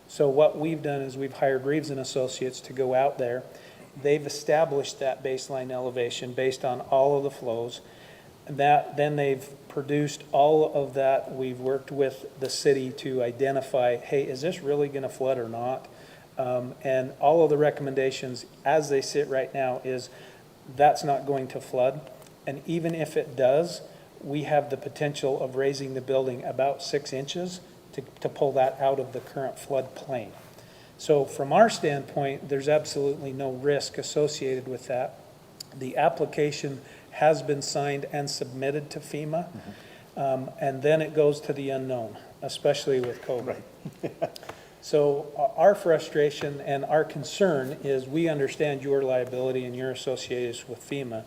So what we've done is we've hired Reeves and Associates to go out there. They've established that baseline elevation based on all of the flows. Then they've produced all of that. We've worked with the city to identify, hey, is this really going to flood or not? And all of the recommendations as they sit right now is that's not going to flood. And even if it does, we have the potential of raising the building about 6 inches to pull that out of the current floodplain. So from our standpoint, there's absolutely no risk associated with that. The application has been signed and submitted to FEMA, and then it goes to the unknown, especially with COVID. So our frustration and our concern is we understand your liability and your associations with FEMA.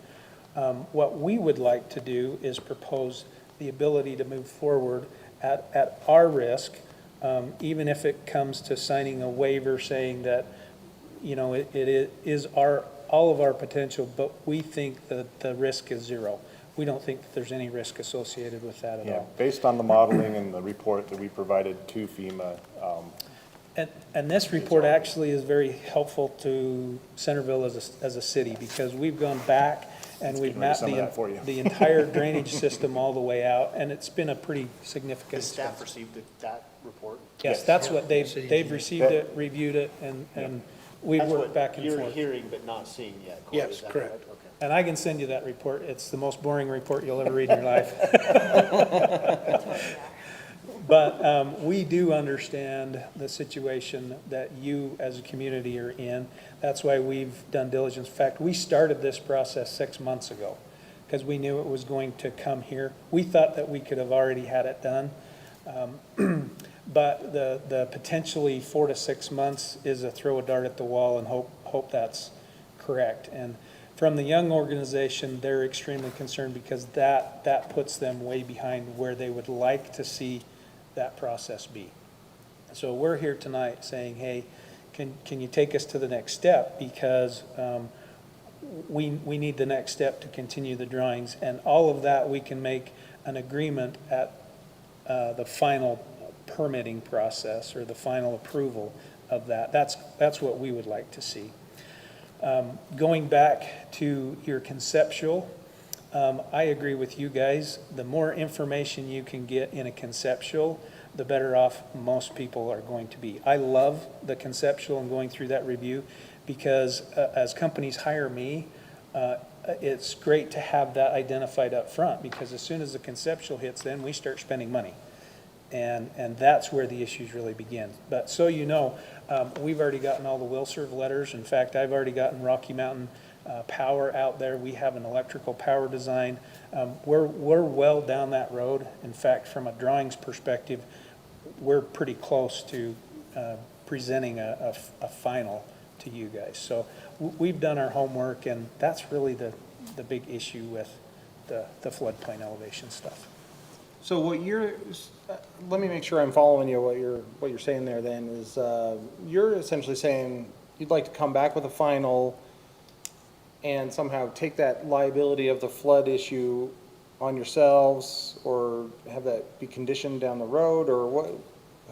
What we would like to do is propose the ability to move forward at our risk, even if it comes to signing a waiver saying that, it is all of our potential, but we think that the risk is zero. We don't think that there's any risk associated with that at all. Based on the modeling and the report that we provided to FEMA, And this report actually is very helpful to Centerville as a city, because we've gone back and we've mapped some of that for you. the entire drainage system all the way out, and it's been a pretty significant. The staff received that report? Yes, that's what they've received it, reviewed it, and we've That's worked what back and you're forth. hearing but not seeing yet, Corey, Yes, is that correct. Okay. And I can send you that report. It's the most boring report you'll ever read in your life. But we do understand the situation that you as a community are in. That's why we've done diligence. In fact, we started this process 6 months ago because we knew it was going to come here. We thought that we could have already had it done. But the potentially 4 to 6 months is a throw a dart at the wall and hope that's correct. And from the Young organization, they're extremely concerned because that puts them way behind where they would like to see that process be. So we're here tonight saying, hey, can you take us to the next step? Because we need the next step to continue the drawings. And all of that, we can make an agreement at the final permitting process or the final approval of that. That's what we would like to see. Going back to your conceptual, I agree with you guys. The more information you can get in a conceptual, the better off most people are going to be. I love the conceptual and going through that review because as companies hire me, it's great to have that identified up front because as soon as the conceptual hits, then we start spending money. And that's where the issues really begin. But so you know, we've already gotten all the will serve letters. In fact, I've already gotten Rocky Mountain Power out there. We have an electrical power design. We're well down that road. In fact, from a drawings perspective, we're pretty close to presenting a final to you guys. So we've done our homework, and that's really the big issue with the floodplain elevation stuff. So what let me make sure I'm following you, what you're saying there then is, you're essentially saying you'd like to come back with a final and somehow take that liability of the flood issue on yourselves, or have that be conditioned down the road, or what?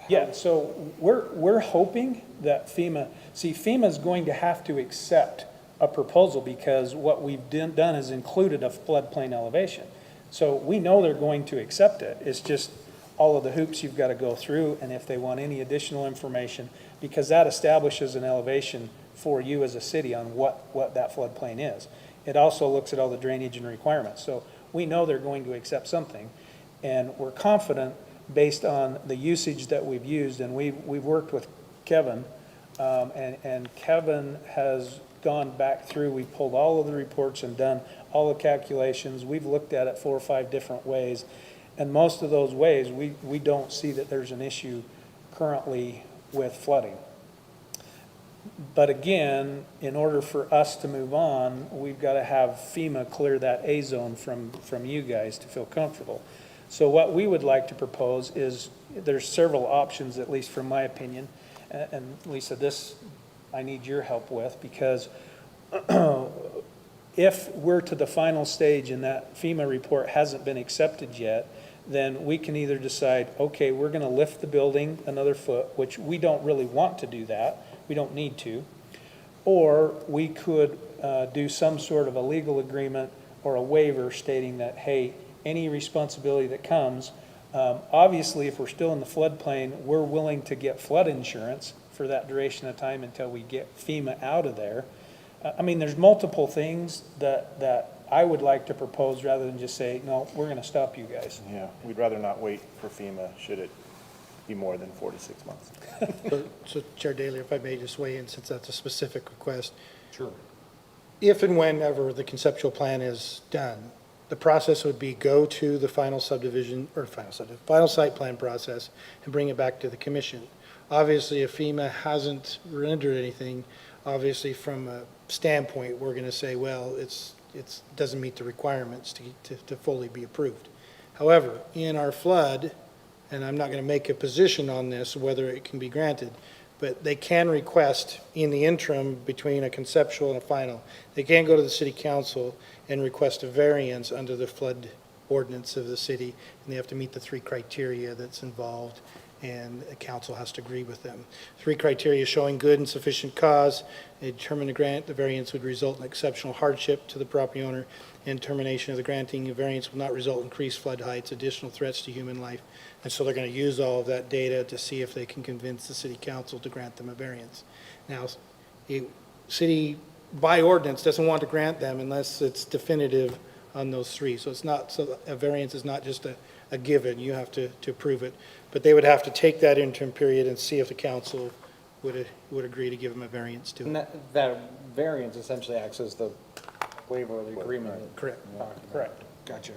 Yeah, so we're hoping that FEMA's going to have to accept a proposal, because what we've done is included a floodplain elevation. So we know they're going to accept it. It's just all of the hoops you've got to go through, and if they want any additional information, because that establishes an elevation for you as a city on what that floodplain is. It also looks at all the drainage and requirements. So we know they're going to accept something, and we're confident based on the usage that we've used, and we've worked with Kevin, and Kevin has gone back through, we pulled all of the reports and done all the calculations. We've looked at it 4 or 5 different ways, and most of those ways, we don't see that there's an issue currently with flooding. But again, in order for us to move on, we've got to have FEMA clear that A zone from you guys to feel comfortable. So what we would like to propose is, there's several options, at least from my opinion, and Lisa, this I need your help with, because if we're to the final stage and that FEMA report hasn't been accepted yet, then we can either decide, okay, we're going to lift the building another foot, which we don't really want to do that. We don't need to. Or we could do some sort of a legal agreement or a waiver stating that, hey, any responsibility that comes, obviously, if we're still in the floodplain, we're willing to get flood insurance for that duration of time until we get FEMA out of there. I mean, there's multiple things that I would like to propose, rather than just say, no, we're going to stop you guys. Yeah, we'd rather not wait for FEMA, should it be more than 4 to 6 months. So Chair Daley, if I may just weigh in, since that's a specific request. Sure. If and whenever the conceptual plan is done, the process would be go to the final subdivision, or final site plan process, and bring it back to the commission. Obviously, if FEMA hasn't rendered anything, obviously from a standpoint, we're going to say, well, it doesn't meet the requirements to fully be approved. However, in our flood, and I'm not going to make a position on this, whether it can be granted, but they can request in the interim between a conceptual and a final, they can go to the city council and request a variance under the flood ordinance of the city, and they have to meet the 3 criteria that's involved, and the council has to agree with them. 3 criteria: showing good and sufficient cause, a determined to grant the variance would result in exceptional hardship to the property owner, and termination of the granting of variance will not result in increased flood heights, additional threats to human life. And so they're going to use all of that data to see if they can convince the city council to grant them a variance. Now, a city by ordinance doesn't want to grant them unless it's definitive on those 3. So it's not, so a variance is not just a given, you have to approve it. But they would have to take that interim period and see if the council would agree to give them a variance to And it. that variance essentially acts as the waiver of the agreement. Correct. Correct. Gotcha.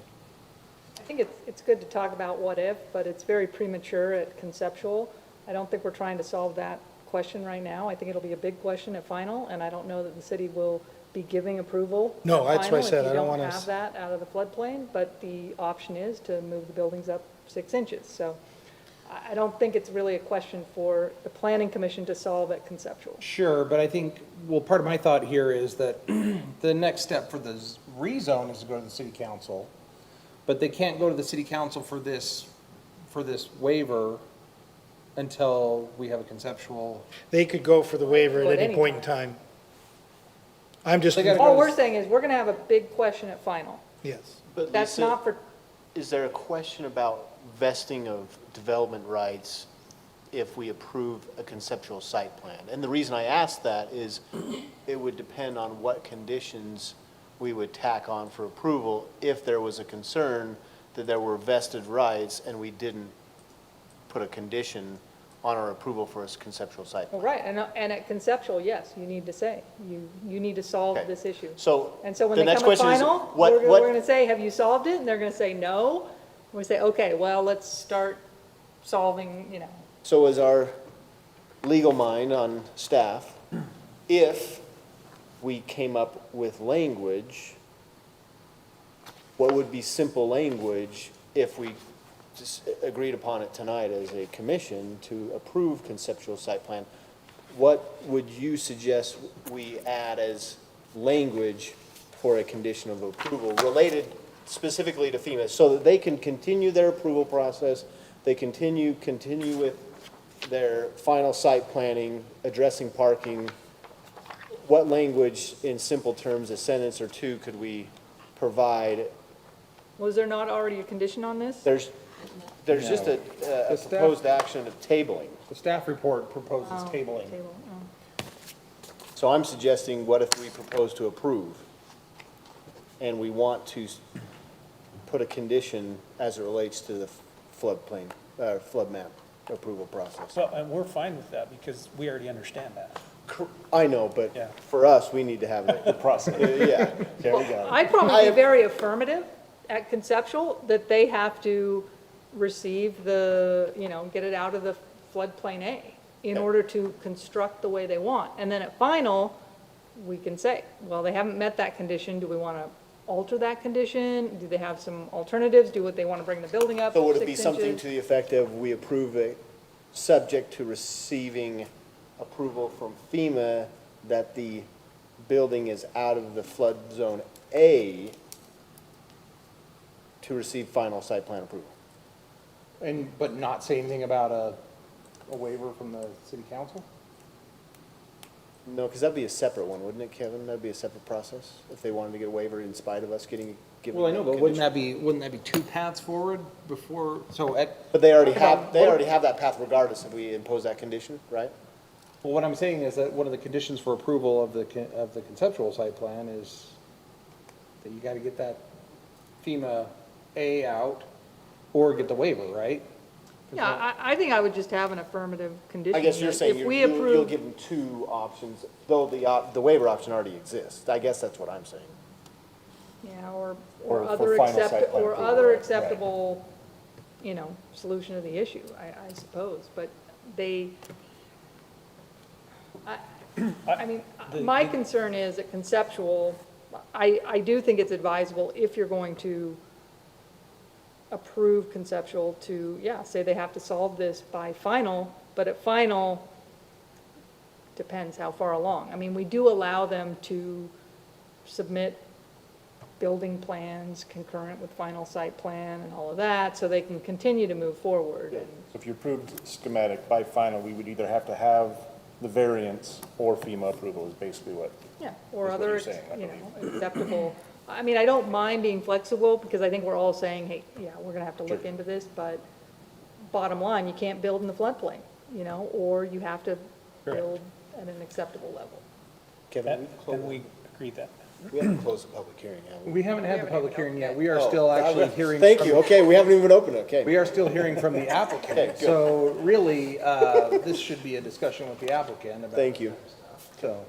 I think it's good to talk about what if, but it's very premature at conceptual. I don't think we're trying to solve that question right now. I think it'll be a big question at final, and I don't know that the city will be giving approval. No, at that's what I final said. I don't If you wanna don't have that out of the floodplain, but the option is to move the buildings up 6 inches. So I don't think it's really a question for the planning commission to solve at conceptual. Sure, but I think, well, part of my thought here is that the next step for the rezone is to go to the city council, but they can't go to the city council for this waiver until we have a conceptual. They could go for the waiver Go at at any any point in time. I'm just, They gotta All we're saying is we're going to have a big question at final. yes. But That's Lisa, not for, is there a question about vesting of development rights if we approve a conceptual site plan? And the reason I ask that is it would depend on what conditions we would tack on for approval if there was a concern that there were vested rights and we didn't put a condition on our approval for a conceptual site. Well, right, and at conceptual, yes, you need to say, you need to solve Okay. this issue. So And so when the they next come at question is, final, what- we're what- gonna say, have you solved it? And they're gonna say no. We say, okay, well, let's start solving, you know. So is our legal mind on staff, if we came up with language, what would be simple language if we just agreed upon it tonight as a commission to approve conceptual site plan? What would you suggest we add as language for a condition of approval related specifically to FEMA, so that they can continue their approval process, they continue with their final site planning, addressing parking? What language, in simple terms, a sentence or two, could we provide? Was there not already a condition on this? There's just a staff- proposed action of tabling. The staff report proposes Oh, tabling. table, oh. So I'm suggesting, what if we propose to approve? And we want to put a condition as it relates to the floodplain, flood map approval process. Well, and we're fine with that because we already understand that. I know, but Yeah. for us, we need to have the process. Yeah, there we go. I'd probably be very affirmative at conceptual, that they have to receive the, you know, get it out of the floodplain A in Okay. order to construct the way they want. And then at final, we can say, well, they haven't met that condition, do we want to alter that condition? Do they have some alternatives? Do they want to bring the building up So would it 6 be something inches? to the effect of, we approve it, subject to receiving approval from FEMA that the building is out of the flood zone A to receive final site plan approval? But not say anything about a waiver from the city council? No, because that'd be a separate one, wouldn't it, Kevin? That'd be a separate process, if they wanted to get a waiver in spite of us given. Well, I know, but condition. wouldn't that be two paths forward before, so at, But they already What about- have, they already have that path regardless if we impose that condition, right? well, what I'm saying is that one of the conditions for approval of the conceptual site plan is that you gotta get that FEMA A out or get the waiver, right? Yeah, I think I would just have an affirmative condition. I guess you're that saying if we you'll approve- give them two options, though the waiver option already exists. I guess that's what I'm saying. Yeah, or Or for other final site accept, plan or approval, other right. acceptable, you know, solution of the issue, I suppose, but they, I mean, my concern is that conceptual, I do think it's advisable if you're going to approve conceptual to, yeah, say they have to solve this by final, but at final, depends how far along. I mean, we do allow them to submit building plans concurrent with final site plan and all of that, so they can continue to move forward. And If you approved schematic by final, we would either have to have the variance or FEMA approval is basically what. yeah, or Is what other, you're saying, I you know, acceptable. I mean, I don't mind being flexible, because I think we're all saying, hey, yeah, we're gonna have to look into this, but bottom line, you can't build in the floodplain, you know, or you have to Correct. build at an acceptable level. Kevin, And we agree that. we haven't closed the public hearing, have we? We haven't had the public hearing yet. We are Oh, still actually hearing. Thank from- you, okay, we haven't even opened it, okay. We are still hearing from the Okay, applicant. good. So really, this should be a discussion with the applicant about. Thank you. So,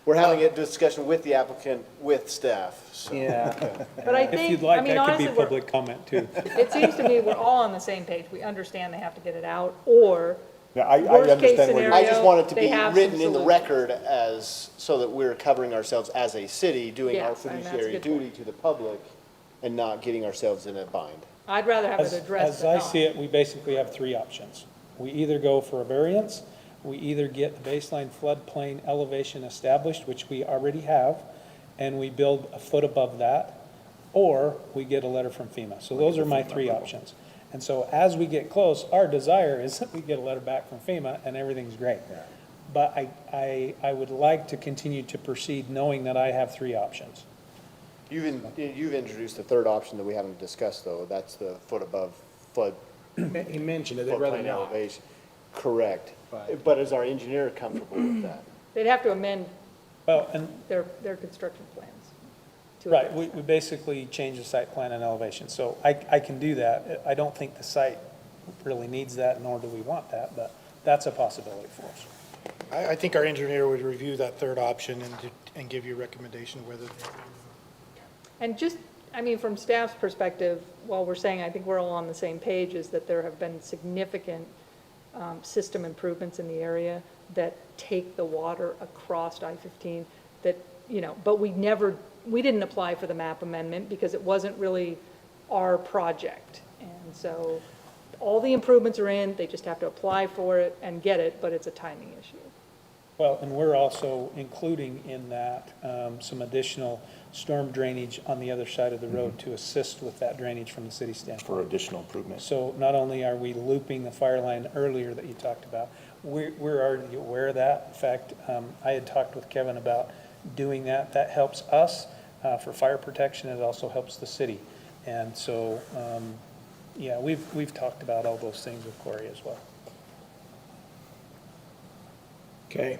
We're having a discussion with the applicant, with staff, so. yeah. But I If think, you'd I like, mean, that could be honestly, we're, public comment too. it seems to me we're all on the same page. We understand they have to get it out, or Yeah, I Worst case understand where you're. I just want it to They be have some written in the solution. record as, so that we're covering ourselves as a city, doing our Yes, and that's a fiduciary good duty point. to the public, and not getting ourselves in a bind. I'd rather have it As addressed as I than see not. it, we basically have three options. We either go for a variance, we either get the baseline floodplain elevation established, which we already have, and we build a foot above that, or we get a letter from FEMA. So those are my three options. And so as we get close, our desire is that we get a letter back from FEMA and everything's great. But I would like to continue to proceed knowing that I have three options. You've introduced the third option that we haven't discussed, though, that's the foot above flood, He mentioned it, they'd rather floodplain not. elevation. Correct. But- But is our engineer comfortable with that? They'd have to amend Well, and, their construction plans. to right, address we basically change the site plan and elevation. So I can do that. I don't think the site really needs that, nor do we want that, but that's a possibility for us. I think our engineer would review that third option and give you a recommendation whether. And just, I mean, from staff's perspective, while we're saying, I think we're all on the same page, is that there have been significant system improvements in the area that take the water across I-15 that, you know, but we didn't apply for the map amendment because it wasn't really our project. And so all the improvements are in, they just have to apply for it and get it, but it's a timing issue. Well, and we're also including in that some additional storm drainage on the other side of the road to assist with that drainage from the city For standpoint. additional improvement. So not only are we looping the fire line earlier that you talked about, we're already aware of that. In fact, I had talked with Kevin about doing that. That helps us for fire protection. It also helps the city. And so, yeah, we've talked about all those things with Corey as well. Okay,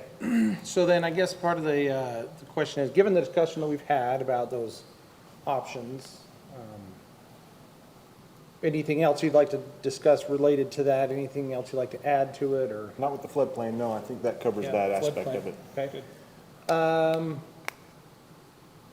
so then I guess part of the question is, given the discussion that we've had about those options, anything else you'd like to discuss related to that? Anything else you'd like to add to it, or? Not with the floodplain, no, I think that covers Yeah, that aspect floodplain. of it. Okay.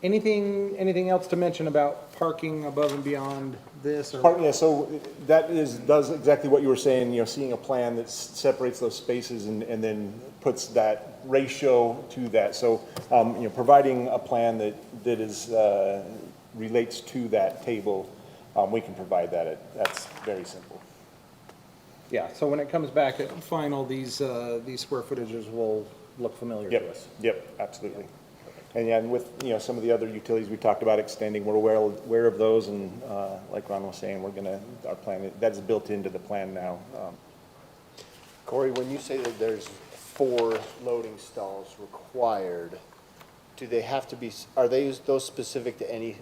Anything else to mention about parking above and beyond this, or? Yeah, so that does exactly what you were saying, you know, seeing a plan that separates those spaces and then puts that ratio to that. So, you know, providing a plan that is, relates to that table, we can provide that. That's very simple. Yeah, so when it comes back at final, these square footages will look familiar to us. Yep, absolutely. And yeah, and with, you know, some of the other utilities we talked about extending, we're aware of those, and like Ron was saying, our plan, that's built into the plan now. Corey, when you say that there's 4 loading stalls required, do they have to be, are those specific to any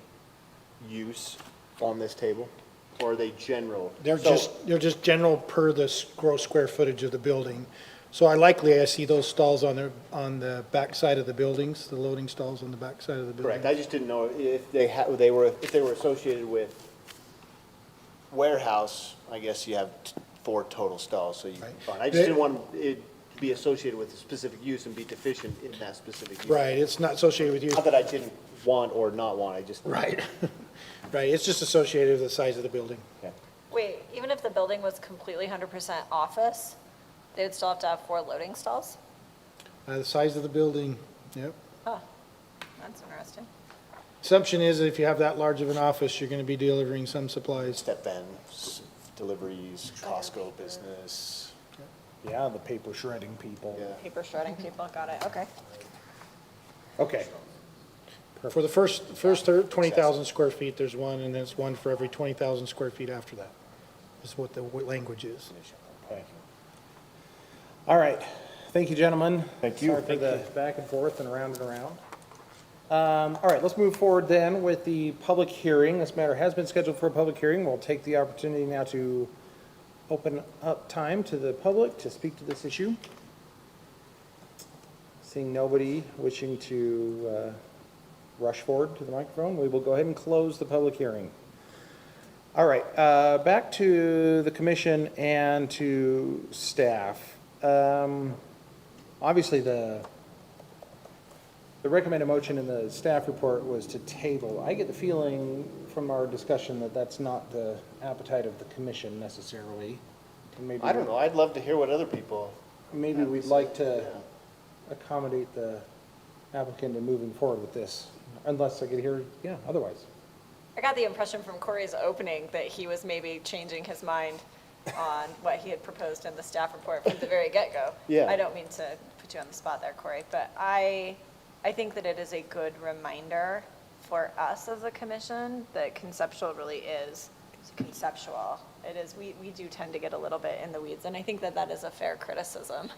use on this table? Or are they general? They're just general per the gross square footage of the building. So I see those stalls on the back side of the buildings, the loading stalls on the back side of the building. Correct, I just didn't know if they were associated with warehouse. I guess you have 4 total stalls, so you, Right. fine. I just didn't want it to be associated with a specific use and be deficient in that specific use. Right, it's not associated with use. Not that I didn't want or not want, I just. Right. Right, it's just associated with the size of the building. Okay. Wait, even if the building was completely 100% office, they would still have to have 4 loading stalls? The size of the building, yep. Huh, that's interesting. Assumption is that if you have that large of an office, you're going to be delivering some supplies. Step in, deliveries, Costco business. Yeah, the paper shredding people. Yeah. Paper shredding people, got it, okay. Okay. For the first 20,000 square feet, there's one, and then it's one for every 20,000 square feet after that, is what the language is. Okay. All right. Thank you, gentlemen. Thank you. Sorry for the back and forth and around and around. All right, let's move forward then with the public hearing. This matter has been scheduled for a public hearing. We'll take the opportunity now to open up time to the public to speak to this issue. Seeing nobody wishing to rush forward to the microphone, we will go ahead and close the public hearing. All right, back to the commission and to staff. Obviously, the recommended motion in the staff report was to table. I get the feeling from our discussion that that's not the appetite of the commission necessarily. And maybe I don't know, I'd love to hear what other people. maybe we'd like to accommodate the applicant in moving forward with this, unless I could hear, yeah, otherwise. I got the impression from Corey's opening that he was maybe changing his mind on what he had proposed in the staff report from the very get-go. Yeah. I don't mean to put you on the spot there, Corey, but I think that it is a good reminder for us as a commission that conceptual really is conceptual. It is, we do tend to get a little bit in the weeds, and I think that that is a fair criticism.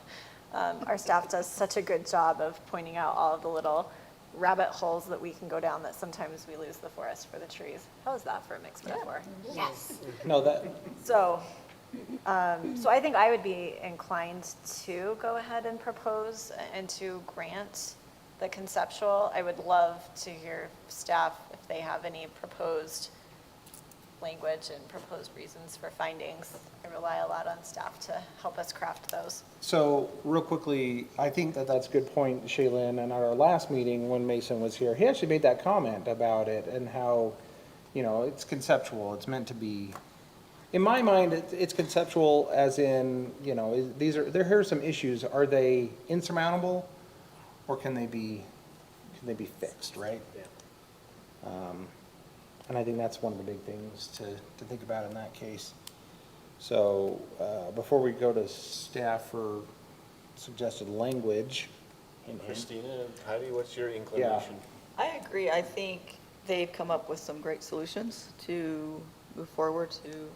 Our staff does such a good job of pointing out all of the little rabbit holes that we can go down that sometimes we lose the forest for the trees. How is that for a mixed metaphor? Yes. No, that, So I think I would be inclined to go ahead and propose and to grant the conceptual. I would love to hear staff if they have any proposed language and proposed reasons for findings. I rely a lot on staff to help us craft those. So, real quickly, I think that that's a good point, Shaylin, and at our last meeting, when Mason was here, he actually made that comment about it and how, you know, it's conceptual, it's meant to be, in my mind, it's conceptual as in, you know, here are some issues, are they insurmountable, or can they be fixed, right? Yeah. And I think that's one of the big things to think about in that case. So, before we go to staff for suggested language. Christina, Heidi, what's your inclination? I agree. I think they've come up with some great solutions to move forward, to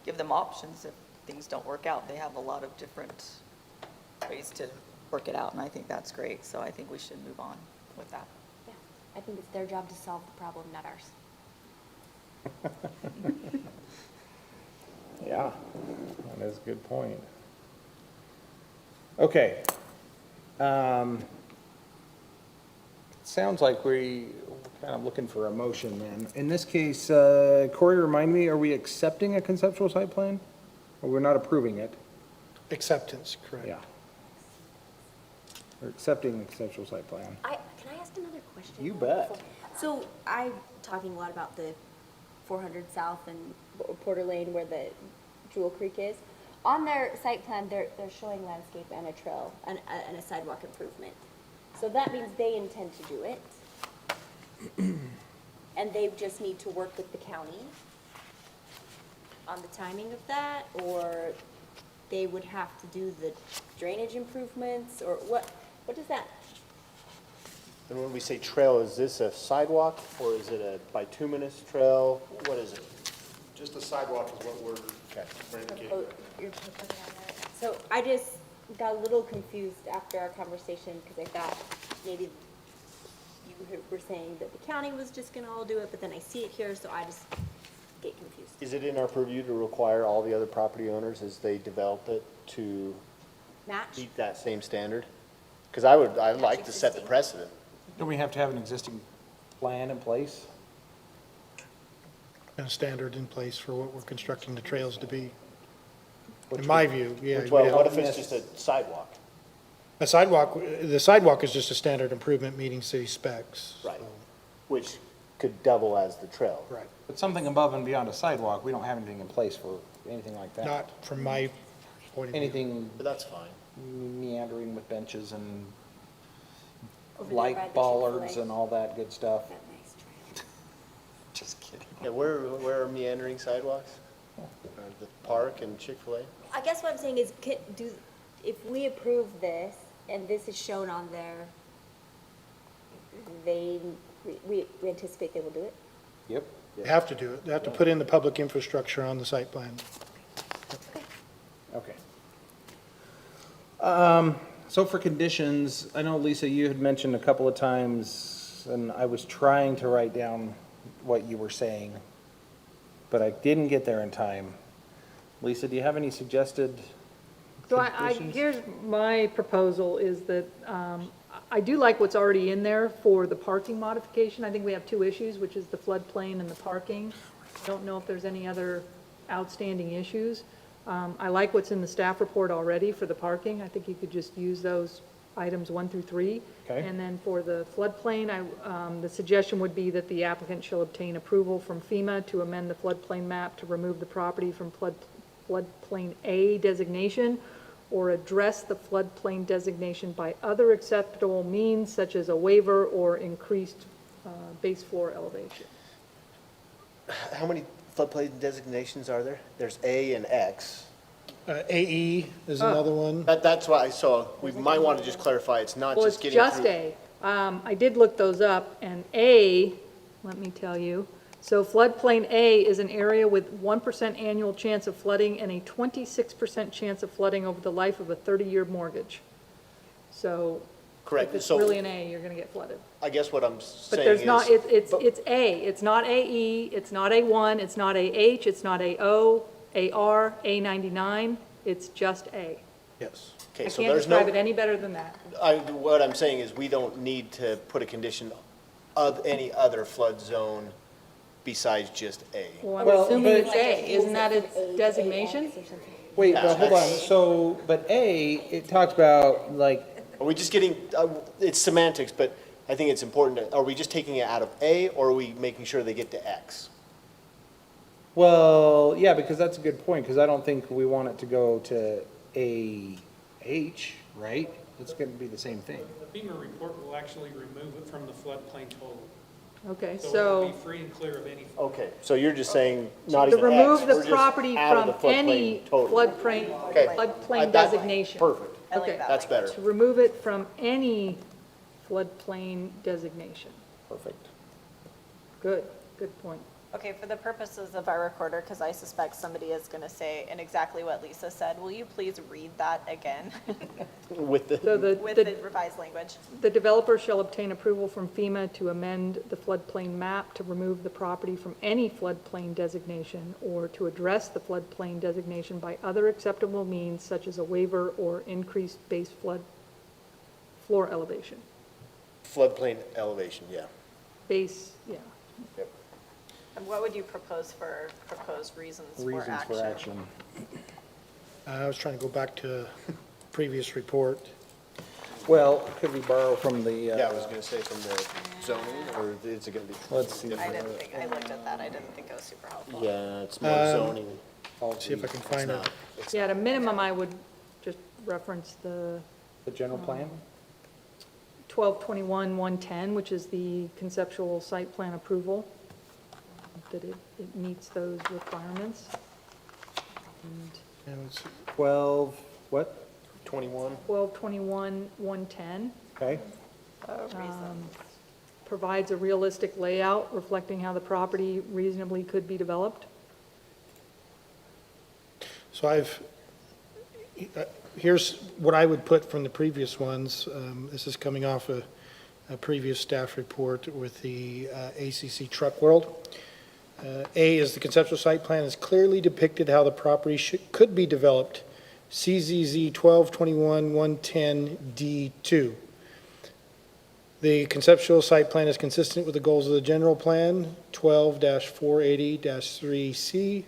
give them options if things don't work out. They have a lot of different ways to work it out, and I think that's great. So I think we should move on with that. Yeah, I think it's their job to solve the problem, not ours. Yeah, that is a good point. Okay. Sounds like we're kind of looking for a motion then. In this case, Corey, remind me, are we accepting a conceptual site plan? Or we're not approving it? Acceptance, correct. Yeah. We're accepting the conceptual site plan. Can I ask another question? You bet. So I'm talking a lot about the 400 South and Porter Lane where the Jewel Creek is. On their site plan, they're showing landscape and a trail and a sidewalk improvement. So that means they intend to do it. And they just need to work with the county on the timing of that, or they would have to do the drainage improvements, or what does that? And when we say trail, is this a sidewalk or is it a bituminous trail? What is it? Just a sidewalk is what we're indicating. You're proposing on there. So I just got a little confused after our conversation because I thought maybe you were saying that the county was just gonna all do it, but then I see it here, so I just get confused. Is it in our purview to require all the other property owners as they develop it to Match? meet that same standard? Because I'd like to set the existing. precedent. Don't we have to have an existing plan in place? And a standard in place for what we're constructing the trails to be. Which In my view, yeah. Well, we'd what have- if it's just a sidewalk? The sidewalk is just a standard improvement meeting city specs. Right. so- Which could double as the trail. Right. But something above and beyond a sidewalk, we don't have anything in place for anything like that. Not from my point of view. Anything But that's fine. meandering with benches and Over there by the light bollards Chick-fil-A. and all that good stuff. That nice trail. Just kidding. Yeah, where are meandering sidewalks? The park and Chick-fil-A? I guess what I'm saying is, if we approve this and this is shown on there, we anticipate they will do it? Yep. They have to do it. They have to put in the public infrastructure on the site plan. Okay. So for conditions, I know, Lisa, you had mentioned a couple of times, and I was trying to write down what you were saying, but I didn't get there in time. Lisa, do you have any suggested So conditions? here's my proposal is that, I do like what's already in there for the parking modification. I think we have two issues, which is the floodplain and the parking. Don't know if there's any other outstanding issues. I like what's in the staff report already for the parking. I think you could just use those items 1 through 3. Okay. And then for the floodplain, the suggestion would be that the applicant shall obtain approval from FEMA to amend the floodplain map to remove the property from floodplain A designation or address the floodplain designation by other acceptable means such as a waiver or increased base floor elevation. How many floodplain designations are there? There's A and X. AE is another one. That's why I saw, we might want to just clarify, it's not Well, it's just getting through. just A. I did look those up, and A, let me tell you, so floodplain A is an area with 1% annual chance of flooding and a 26% chance of flooding over the life of a 30-year mortgage. So Correct. if it's So really an A, you're going to get flooded. I guess what I'm But saying there's is. not, it's A, it's not AE, it's not A1, it's not AH, it's not AO, AR, A99, it's just A. Yes. Okay, I so can't there's describe no, it any better than that. what I'm saying is we don't need to put a condition of any other flood zone besides just A. Well, Well, I'm assuming but- it's A, isn't that its A to designation? AX or something. Wait, Yeah, but hold on, that's- so, but A, it talks about, like, Are we just getting, it's semantics, but I think it's important, are we just taking it out of A, or are we making sure they get to X? well, yeah, because that's a good point, because I don't think we want it to go to AH, right? It's gonna be the same thing. The FEMA report will actually remove it from the floodplain total. Okay, So so it'll be free and clear of any. Okay, so you're just saying not to even X, remove we're the just property out of from the floodplain any total. floodplain, Okay. floodplain That- designation. Perfect, I like Okay. that that's better. To remove it from any floodplain designation. Perfect. Good, good point. Okay, for the purposes of our recorder, because I suspect somebody is going to say, and exactly what Lisa said, will you please read that again With the, So with the revised language? the developer shall obtain approval from FEMA to amend the floodplain map to remove the property from any floodplain designation or to address the floodplain designation by other acceptable means such as a waiver or increased base floor elevation. floodplain elevation, yeah. Base, yeah. Yep. And what would you propose for proposed reasons for Reasons action? for action. I was trying to go back to previous report. Well, could we borrow from the, Yeah, I was gonna say from the zoning, or is it gonna be? let's see. I didn't think, I looked at that, I didn't think it was super helpful. Yeah, it's more zoning. See if I can find it. Yeah, at a minimum, I would just reference the The general plan? 1221-110, which is the conceptual site plan approval, that it meets those requirements. And Yeah, let's see. 12, what? 21, 1221-110 Okay, provides a realistic layout reflecting how the property reasonably could be developed. So here's what I would put from the previous ones. This is coming off a previous staff report with the ACC Truck World. A is the conceptual site plan is clearly depicted how the property could be developed. CZZ 1221-110D2. The conceptual site plan is consistent with the goals of the general plan, 12-480-3C.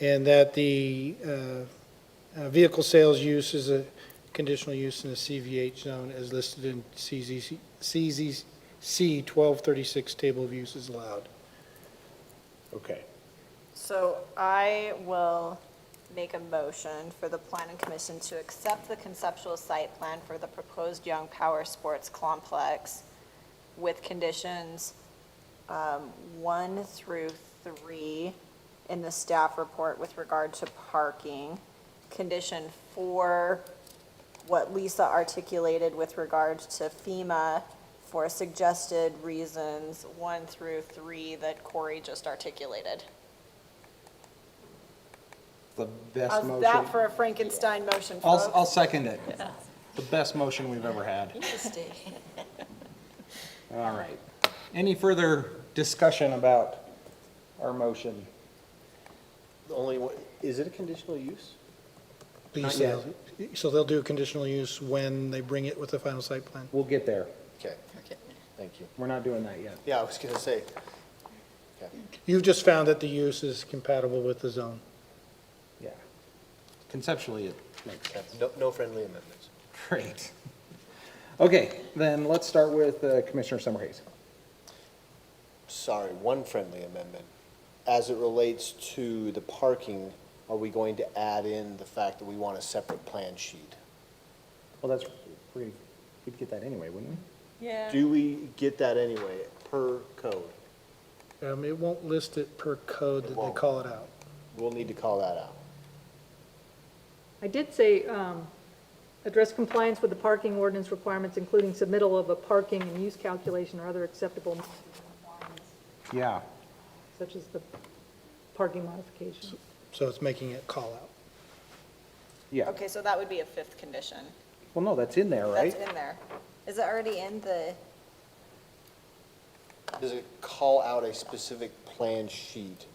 And that the vehicle sales use is a conditional use in the CVH zone as listed in CZC 1236 table of uses allowed. okay. So I will make a motion for the planning commission to accept the conceptual site plan for the proposed Young Power Sports Complex with conditions 1 through 3 in the staff report with regard to parking. Condition 4, what Lisa articulated with regard to FEMA for suggested reasons 1 through 3 that Corey just articulated. The best How's motion. that for a Frankenstein motion, folks? I'll second it. The best motion we've ever had. All right. Any further discussion about our motion? the only one, is it a conditional use? Not So they'll do a conditional use when they bring it with the final site plan. We'll get there. Okay, thank you. We're not doing that yet. Yeah, I was gonna say, okay. You've just found that the use is compatible with the zone. Yeah. Conceptually, it makes sense. No friendly amendments. Great. Okay, then let's start with Commissioner Summerhays. Sorry, one friendly amendment. As it relates to the parking, are we going to add in the fact that we want a separate plan sheet? Well, we'd get that anyway, wouldn't we? Yeah. Do we get that anyway, per code? It won't list it per code that they call it out. We'll need to call that out. I did say, address compliance with the parking ordinance requirements, including submittal of a parking and use calculation or other acceptable requirements, Yeah. such as the parking modification. So it's making it call out. Yeah. Okay, so that would be a 5th condition. Well, no, that's in there, right? That's in there. Is it already in the, Does it call out a specific plan sheet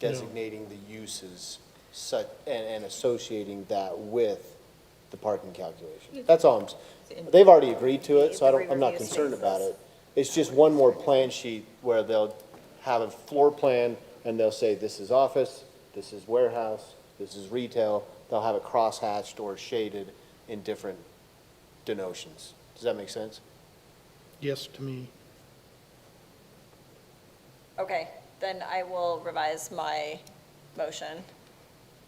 designating the uses such, and associating that with the parking calculation? That's all they've already agreed to it, so I'm not concerned about it. It's just one more plan sheet where they'll have a floor plan and they'll say, this is office, this is warehouse, this is retail. They'll have it cross-hatched or shaded in different denotions. Does that make sense? Yes, to me. Okay, then I will revise my motion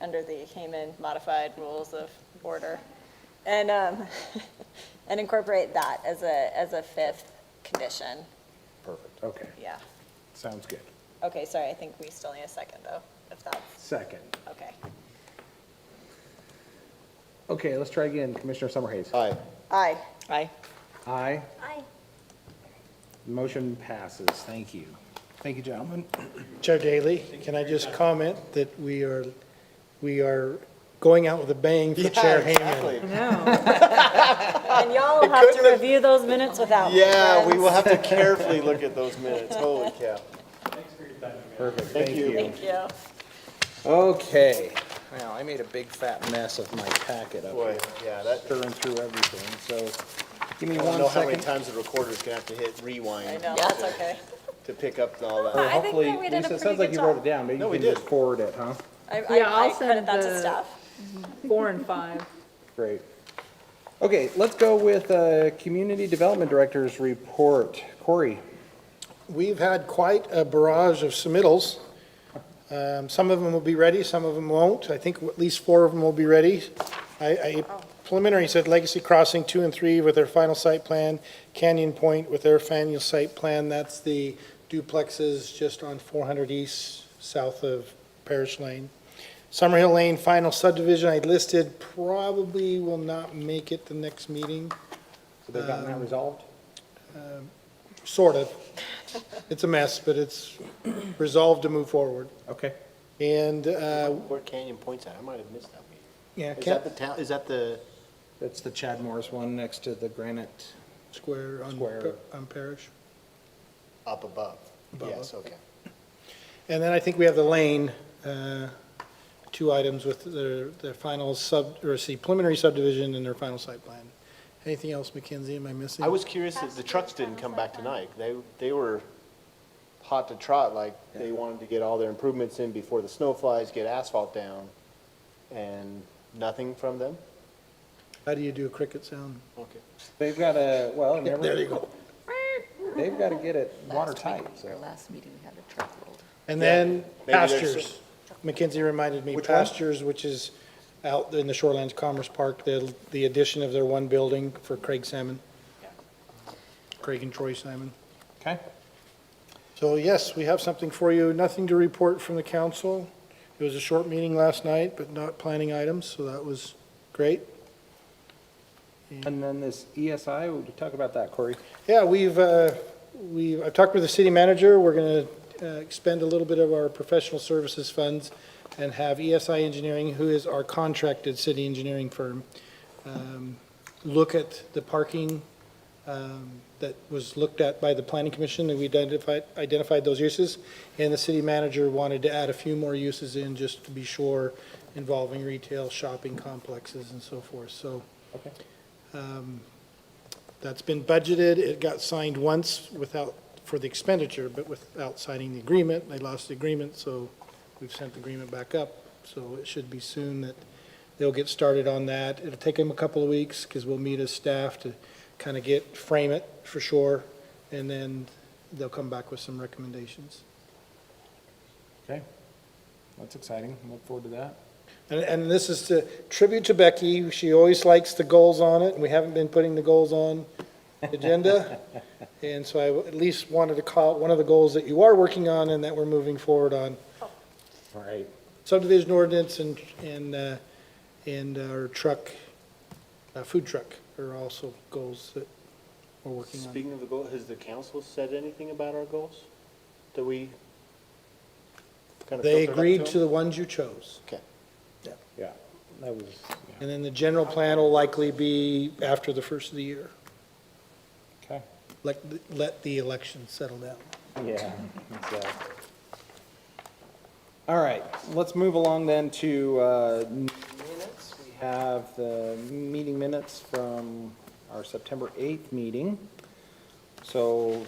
under the Hayman modified rules of order and, and incorporate that as a fifth condition. Perfect. Okay, Yeah. sounds good. Okay, sorry, I think we still need a second though, if that's, Second. okay. Okay, let's try again. Commissioner Summerhays. Aye. Aye. Aye. Aye. Aye. Motion passes. Thank you. Thank you, gentlemen. Chair Daly, can I just comment that we are going out with a bang for Chair Hayman? And y'all will have to review those minutes without me. Yeah, we friends. will have to carefully look at those minutes. Holy cow. Perfect. Thank you. Thank you. Okay. Now, I made a big fat mess of my packet up Boy, here, yeah, that, stirring through everything, so give me I don't 1 know how many second. times the recorder's gonna have to hit rewind. I know, that's okay. To pick up all that. Or I think hopefully, that we did a Lisa, it pretty sounds like good you wrote job. it down. Maybe No, you we can just did. forward it, huh? Yeah, I'll I credit send that to the- staff. 4 and 5. Great. Okay, let's go with Community Development Director's report. Corey? We've had quite a barrage of submittals. Some of them will be ready, some of them won't. I think at least 4 of them will be ready. I preliminary said Legacy Crossing 2 and 3 with their final site plan, Canyon Point with their final site plan. That's the duplexes just on 400 East, south of Parish Lane. Summerhill Lane final subdivision I listed probably will not make it the next meeting, So they've gotten that resolved? sort of. It's a mess, but it's resolved to move forward. Okay. And, Where Canyon Point's at, I might have missed that meeting. yeah, Is Kent that the town, is that the, That's the Chad Morris one next to the granite. Square Square. on Parish. up above? Above. Yes, okay. And then I think we have the lane, 2 items with their final preliminary subdivision and their final site plan. Anything else, Mackenzie, am I missing? I was curious that the trucks didn't come back tonight. They were hot to trot, like they wanted to get all their improvements in before the snow flies, get asphalt down, and nothing from them? How do you do a cricket sound? Okay. They've got to, well, never. There you go. They've got to get it watertight, Our so. last meeting, we had a truck rolled. And Yeah, then maybe there's pastures. Mackenzie reminded me, Which one? pastures, which is out in the Shorelands Commerce Park, the addition of their one building for Craig Salmon. Craig and Troy Salmon. Okay. So yes, we have something for you. Nothing to report from the council. It was a short meeting last night, but not planning items, so that was great. And then this ESI, we talk about that, Corey. Yeah, I've talked with the city manager. We're going to expend a little bit of our professional services funds and have ESI Engineering, who is our contracted city engineering firm, look at the parking that was looked at by the planning commission, and we identified those uses. And the city manager wanted to add a few more uses in just to be sure, involving retail, shopping complexes and so forth. So Okay. that's been budgeted. It got signed once for the expenditure, but without signing the agreement. They lost the agreement, so we've sent the agreement back up. So it should be soon that they'll get started on that. It'll take them a couple of weeks because we'll meet as staff to kind of frame it for sure. And then they'll come back with some recommendations. Okay. That's exciting. Look forward to that. And this is to tribute to Becky. She always likes the goals on it, and we haven't been putting the goals on agenda. And so I at least wanted to call it one of the goals that you are working on and that we're moving forward on. All right. Subdivision ordinance and our food truck are also goals that we're working on. Speaking of the goal, has the council said anything about our goals? That we kind of They filtered up agreed them? to the ones you chose. Okay. Yeah, that was, And then the general plan will likely be after the first of the year. okay. Let the election settle down. Yeah, exactly. All right, let's move along then to minutes. We have the meeting minutes from our September 8th meeting. So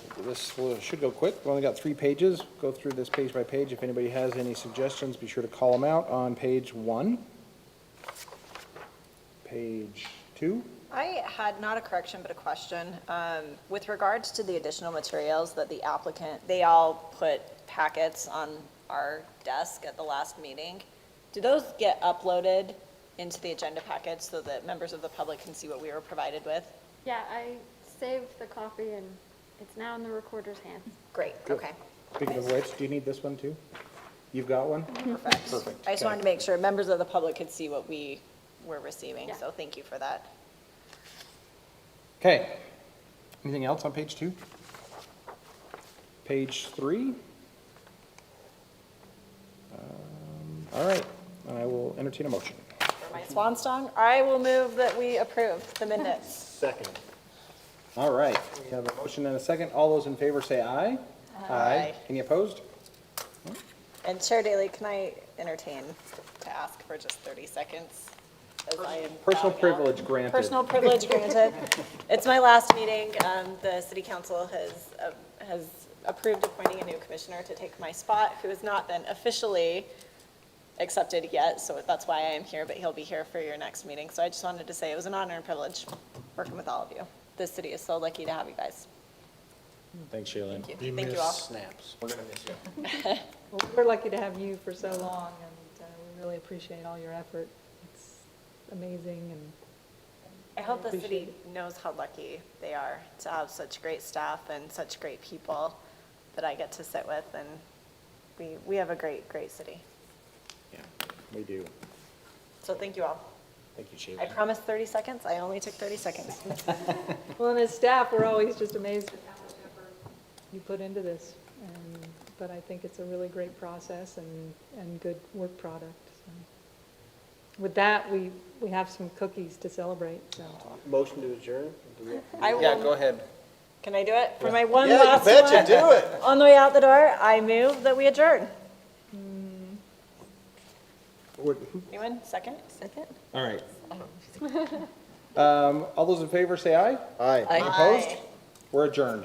should go quick. We only got 3 pages. Go through this page by page. If anybody has any suggestions, be sure to call them out on page 1. Page 2. I had not a correction, but a question. With regards to the additional materials that the applicant, they all put packets on our desk at the last meeting. Do those get uploaded into the agenda packets so that members of the public can see what we were provided with? Yeah, I saved the copy and it's now in the recorder's hands. Great, okay, Speaking of which, do you need this one too? You've got one? perfect. Perfect, I just okay. wanted to make sure members of the public could see what we were receiving, Yeah. so thank you for that. Okay. Anything else on page 2? Page 3? All right, I will entertain a motion. For my swan song, I will move that we approve the minutes. Second. All right, we have a motion and a second. All those in favor say aye. Aye. Any opposed? And Chair Daley, can I entertain to ask for just 30 seconds? As I am Personal bowing out? privilege granted. Personal privilege granted. It's my last meeting. The city council has approved appointing a new commissioner to take my spot, who has not been officially accepted yet, so that's why I am here, but he'll be here for your next meeting. So I just wanted to say it was an honor and privilege working with all of you. This city is so lucky to have you guys. Thanks, Shailene. Thank you. Thank you all. Snaps. We're gonna miss you. Well, we're lucky to have you for so long, and we really appreciate all your effort. It's amazing, and I hope the city Appreciate it. knows how lucky they are to have such great staff and such great people that I get to sit with, and we have a great, great city. Yeah, we do. So thank you all. Thank you, I Shailene. promised 30 seconds. I only took 30 seconds. well, and as staff, we're always just amazed at how much effort you put into this. But I think it's a really great process and good work product. So. With that, we have some cookies to celebrate, so. Motion to adjourn? I will, Yeah, go ahead. Can I do it? For my one Yeah, you last betcha, one, do it. on the way out the door, I move that we adjourn. Anyone? Second? Second? All right. All those in favor say aye. Aye. Opposed? We're adjourned.